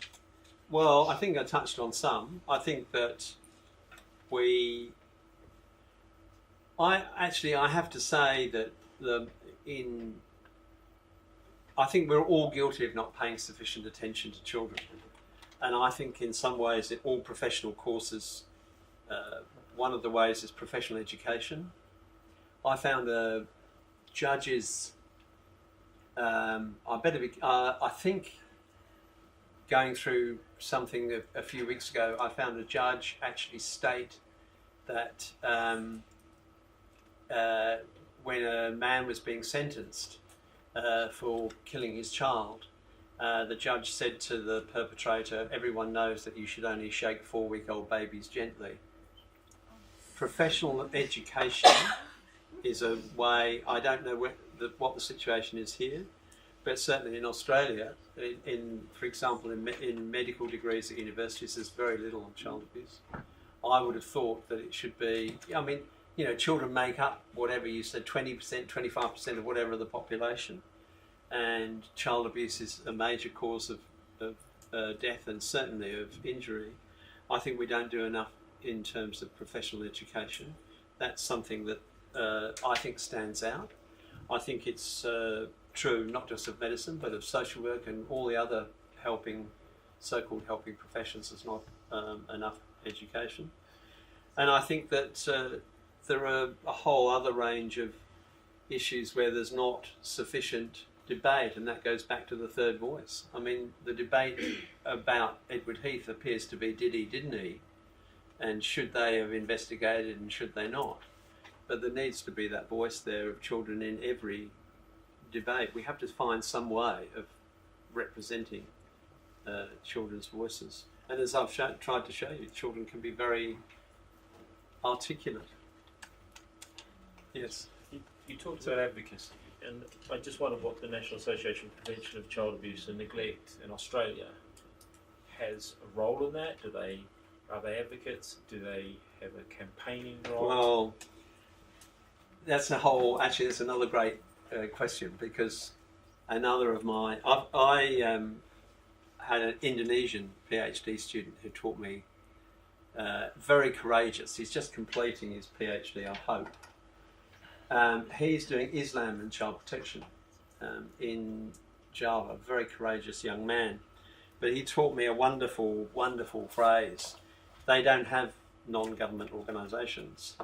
Well, I think I touched on some. I think that I have to say that I think we're all guilty of not paying sufficient attention to children. And I think in some ways in all professional courses, one of the ways is professional education. I found judges, I think going through something a few weeks ago, I found a judge actually state that when a man was being sentenced for killing his child, the judge said to the perpetrator, "Everyone knows that you should only shake 4-week-old babies gently." Professional education is a way. I don't know what the situation is here, but certainly in Australia, for example, in medical degrees at universities, there's very little on child abuse. I would have thought that it should be. I mean, children make up whatever you said, 20%, 25% of whatever the population, and child abuse is a major cause of death and certainly of injury. I think we don't do enough in terms of professional education. That's something that I think stands out. I think it's true not just of medicine but of social work and all the other so-called helping professions. There's not enough education. And I think that there are a whole other range of issues where there's not sufficient debate, and that goes back to the third voice. I mean, the debate about Edward Heath appears to be did he, didn't he? And should they have investigated and should they not? But there needs to be that voice there of children in every debate. We have to find some way of representing children's voices. And as I've tried to show you, children can be very articulate. Yes? You talked about advocacy, and I just wondered what the National Association for Prevention of Child Abuse and Neglect in Australia has a role in that. Are they advocates? Do they have a campaigning role? Well, that's another great question, because another of my... I had an Indonesian PhD student who taught me, very courageous. He's just completing his PhD, I hope. He's doing Islam and child protection in Java, very courageous young man. But he taught me a wonderful, wonderful phrase. They don't have non-government organisations.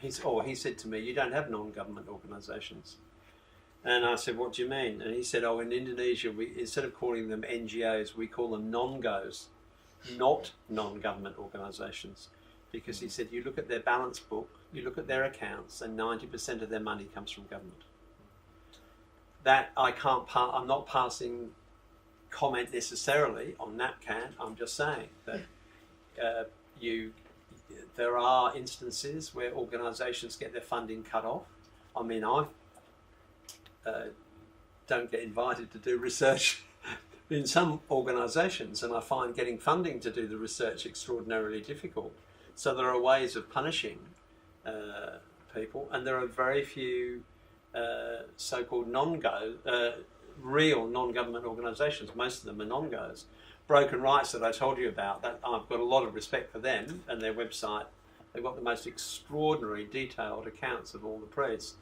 He said to me, "You don't have non-government organisations." And I said, "What do you mean?" And he said, "Oh, in Indonesia, instead of calling them NGOs, we call them non-GOs, not non-government organisations." Because he said, you look at their balance book, you look at their accounts, and 90% of their money comes from government. That I'm not passing comment necessarily on NAPCAN. I'm just saying that there are instances where organisations get their funding cut off. I mean, I don't get invited to do research in some organisations, and I find getting funding to do the research extraordinarily difficult. So there are ways of punishing people, and there are very few so-called real non-government organisations. Most of them are non-goes. Broken Rights that I told you about, that I've got a lot of respect for them and their website. They've got the most extraordinary detailed accounts of all the priests.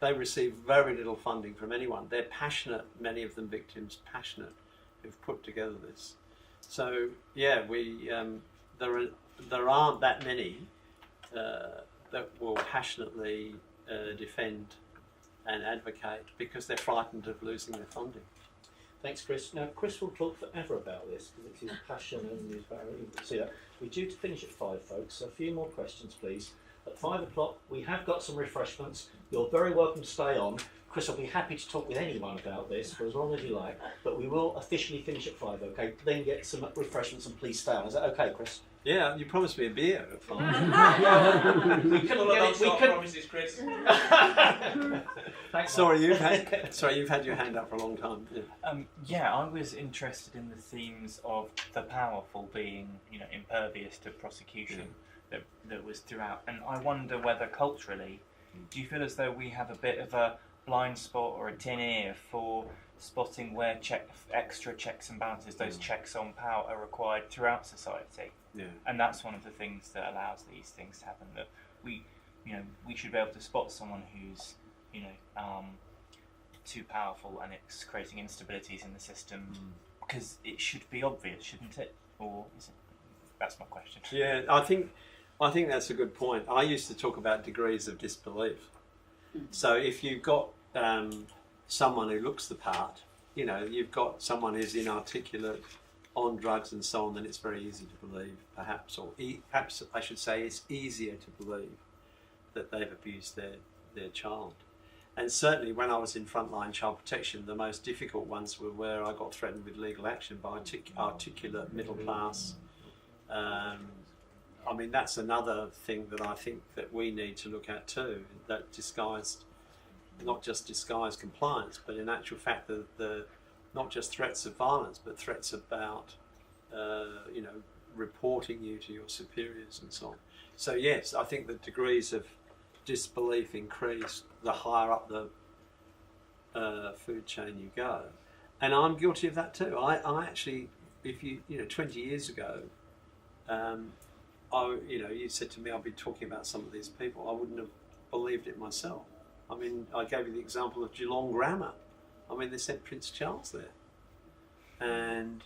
They receive very little funding from anyone. They're passionate, many of them victims, passionate, who've put together this. So yeah, there aren't that many that will passionately defend and advocate because they're frightened of losing their funding. Thanks, Chris. Now, Chris will talk forever about this because it's his passion and his value. See that? We're due to finish at 5, folks, so a few more questions, please. At 5 o'clock, we have got some refreshments. You're very welcome to stay on. Chris will be happy to talk with anyone about this for as long as you like, but we will officially finish at 5, okay? Then get some refreshments and please stay on. Is that okay, Chris? Yeah, you promised me a beer at 5. We couldn't get it. We couldn't. Promises, Chris. Thanks, Sorry, you've had your hand up for a long time. Yeah, I was interested in the themes of the powerful being, impervious to prosecution that was throughout, and I wonder whether culturally, do you feel as though we have a bit of a blind spot or a tin ear for spotting where extra checks and balances, those checks on power, are required throughout society? Yeah. And that's one of the things that allows these things to happen. That we should be able to spot someone who's, too powerful and it's creating instabilities in the system, because it should be obvious, shouldn't it? Or is it? That's my question. Yeah, I think that's a good point. I used to talk about degrees of disbelief. So if you've got someone who looks the part, you've got someone who's inarticulate, on drugs and so on, then it's very easy to believe, perhaps, or perhaps I should say it's easier to believe that they've abused their child. And certainly when I was in frontline child protection, the most difficult ones were where I got threatened with legal action by articulate middle class. I mean, that's another thing that I think that we need to look at too, that not just disguised compliance, but in actual fact the not just threats of violence, but threats about, reporting you to your superiors and so on. So yes, I think the degrees of disbelief increase the higher up the food chain you go. And I'm guilty of that too. I actually, 20 years ago, you said to me I've been talking about some of these people, I wouldn't have believed it myself. I mean, I gave you the example of Geelong Grammar. I mean, they sent Prince Charles there. And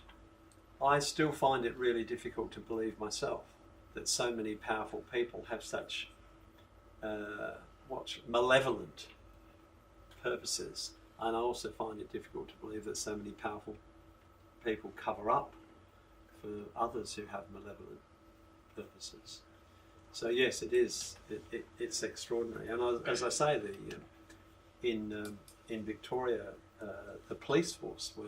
I still find it really difficult to believe myself that so many powerful people have such malevolent purposes. And I also find it difficult to believe that so many powerful people cover up for others who have malevolent purposes. So yes, it is. It's extraordinary. And as I say, in Victoria, the police force were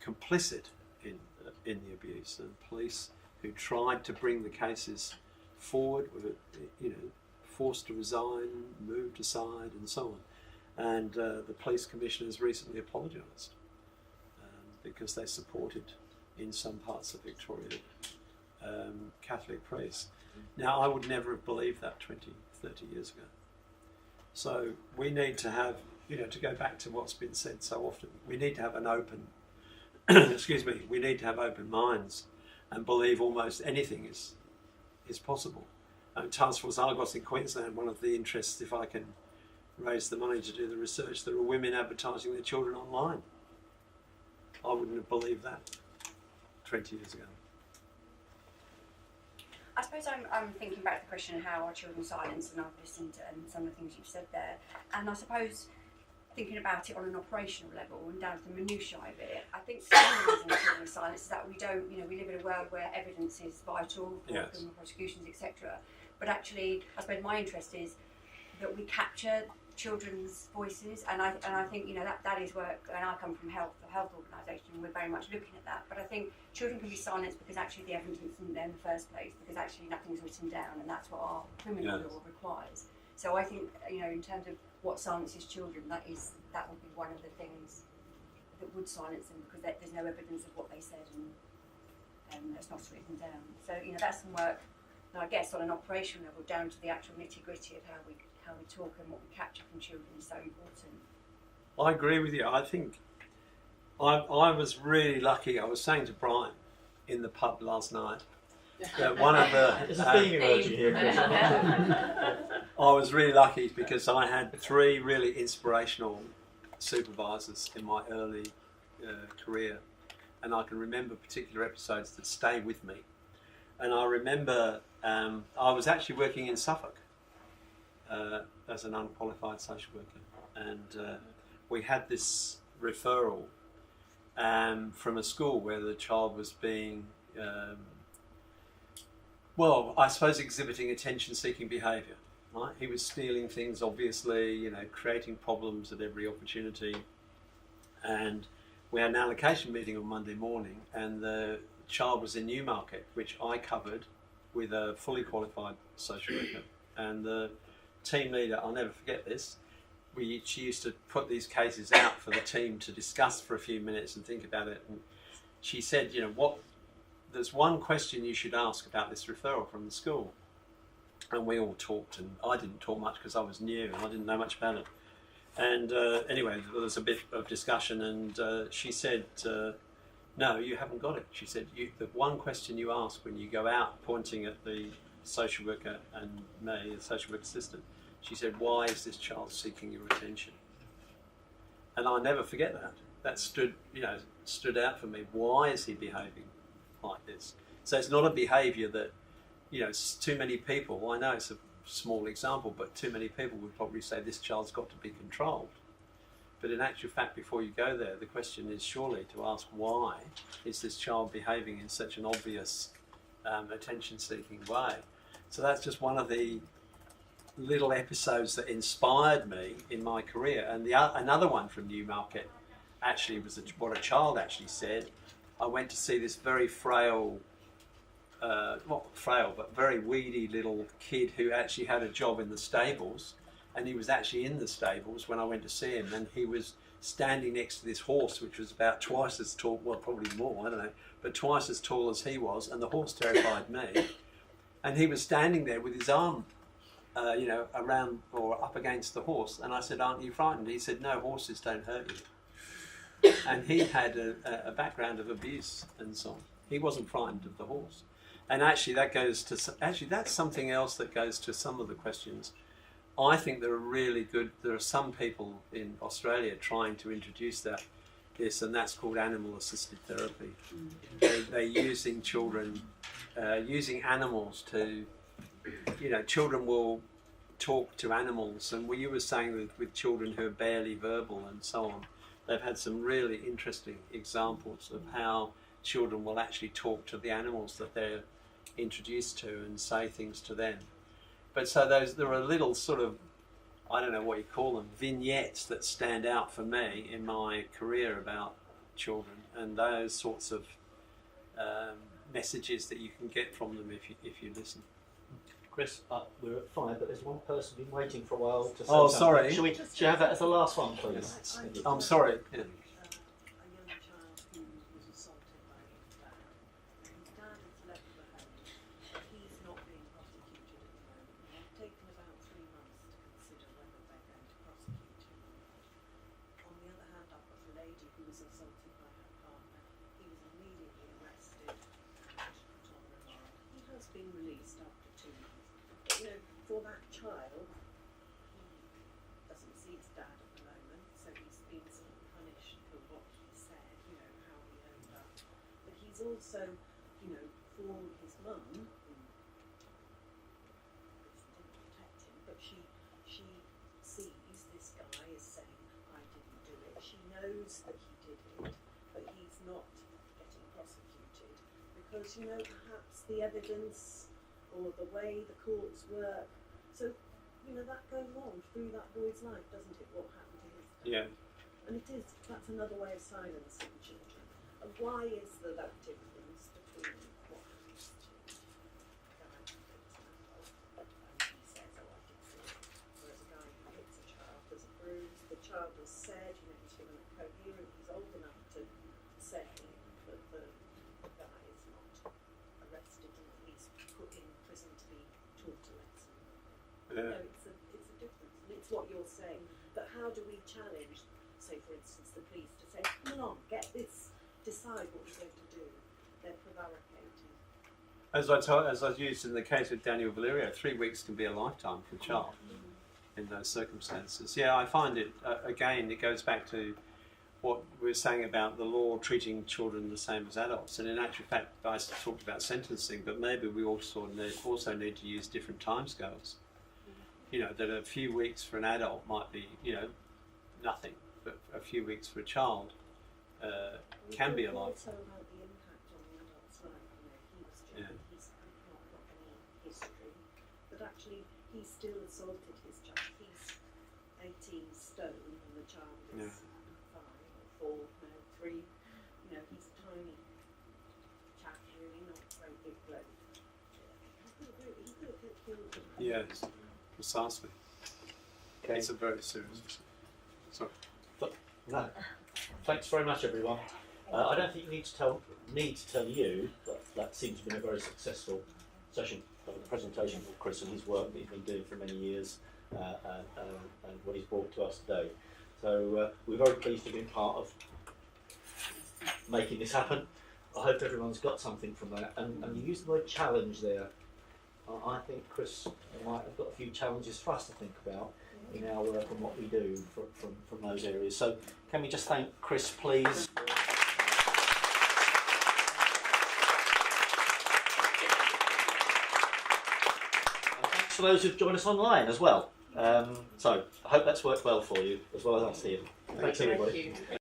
complicit in the abuse, and police who tried to bring the cases forward were, forced to resign, moved aside, and so on. And the police commissioners recently apologised because they supported, in some parts of Victoria, Catholic priests. Now, I would never have believed that 20, 30 years ago. So we need to have, to go back to what's been said so often, we need to have an open, we need to have open minds and believe almost anything is possible. Task Force Argos in Queensland, one of the interests, if I can raise the money to do the research, there are women advertising their children online. I wouldn't have believed that 20 years ago. I suppose I'm thinking back to the question of how are children silenced, and I've listened to some of the things you've said there, and I suppose thinking about it on an operational level and down to the minutiae of it, I think some of the reason children are silenced is that we don't, we live in a world where evidence is vital for criminal prosecutions, etc. But actually, I suppose my interest is that we capture children's voices, and I think that is work. And I come from a health organisation, and we're very much looking at that. But I think children can be silenced because actually the evidence isn't there in the first place, because actually nothing's written down, and that's what our criminal law requires. So I think in terms of what silences children, that would be one of the things that would silence them because there's no evidence of what they said and it's not written down. So that's some work. And I guess on an operational level, down to the actual nitty gritty of how we talk and what we capture from children is so important. I agree with you. I think I was really lucky. I was saying to Brian in the pub last night that one of the I was really lucky because I had 3 really inspirational supervisors in my early career, and I can remember particular episodes that stay with me. And I remember I was actually working in Suffolk as an unqualified social worker, and we had this referral from a school where the child was being, well, I suppose exhibiting attention-seeking behaviour. Right? He was stealing things, obviously, creating problems at every opportunity. And we had an allocation meeting on Monday morning, and the child was in Newmarket, which I covered with a fully qualified social worker. And the team leader, I'll never forget this, she used to put these cases out for the team to discuss for a few minutes and think about it. And she said, there's one question you should ask about this referral from the school. And we all talked, and I didn't talk much because I was new and I didn't know much about it. And anyway, there was a bit of discussion, and she said, no, you haven't got it. She said, the one question you ask when you go out pointing at the social worker and me, the social work assistant, she said, why is this child seeking your attention? And I'll never forget that. That stood out for me. Why is he behaving like this? So it's not a behaviour that, too many people, I know it's a small example, but too many people would probably say this child's got to be controlled. But in actual fact, before you go there, the question is surely to ask why is this child behaving in such an obvious attention-seeking way. So that's just one of the little episodes that inspired me in my career. And another one from Newmarket actually was what a child actually said. I went to see this very frail, not frail, but very weedy little kid who actually had a job in the stables, and he was actually in the stables when I went to see him, and he was standing next to this horse which was about twice as tall, well probably more, I don't know, but twice as tall as he was, and the horse terrified me. And he was standing there with his arm around or up against the horse, and I said, aren't you frightened? He said, no, horses don't hurt you. And he had a background of abuse and so on. He wasn't frightened of the horse. And actually that's something else that goes to some of the questions. I think there are some people in Australia trying to introduce this, and that's called animal assisted therapy. They're using children, using animals to, children will talk to animals, and what you were saying with children who are barely verbal and so on, they've had some really interesting examples of how children will actually talk to the animals that they're introduced to and say things to them. But so there are little sort of, I don't know what you call them, vignettes that stand out for me in my career about children, and those sorts of messages that you can get from them if you listen. Chris, we're at 5, but there's one person been waiting for a while to say something. Sorry. Shall we have that as the last one, please? I'm sorry. Yeah. Been released after 2 months. For that child, he doesn't see his dad at the moment, so he's been sort of punished for what he said, how he owned up. But he's also, for his mum, who didn't protect him, but she sees this guy as saying, I didn't do it. She knows that he did it, but he's not getting prosecuted because, perhaps the evidence or the way the courts work. So, that goes on through that boy's life, doesn't it? What happened to his dad? Yeah. And that's another way of silencing children. And why is there that difference between what happens to a guy who hits an adult and he says, oh, I did see it, whereas a guy who hits a child, there's a bruise, the child has said, he's feeling coherent, he's old enough Yeah. No, it's a difference, and it's what you're saying. But how do we challenge, say for instance, the police to say, come on, get this, decide what you're going to do? They're prevaricating. As I used in the case with Daniel Valerio, 3 weeks can be a lifetime for a child in those circumstances. Yeah, I find it, again, it goes back to what we were saying about the law treating children the same as adults. And in actual fact, I talked about sentencing, but maybe we also need to use different timescales. You know, that a few weeks for an adult might be, you know, nothing, but a few weeks for a child can be a lifetime. Also about the impact on the adult's life. You know, he's not got any history, but actually he still assaulted his child. He's 18 stone and the child is 5 or 4, no, 3. You know, he's a tiny chap, really, not a very big bloke. He could have killed him. Yes, precisely. Okay. It's a very serious issue. Sorry. No. Thanks very much, everyone. I don't think you need to tell you that seems to have been a very successful session of the presentation from Chris and his work that he's been doing for many years and what he's brought to us today. So we're very pleased to be part of making this happen. I hope everyone's got something from that. And you used the word challenge there. I think Chris might have got a few challenges for us to think about in our work and what we do from those areas. So can we just thank Chris, please? And thanks for those who've joined us online as well. So I hope that's worked well for you, as well as us here. Thanks everybody. Thank you.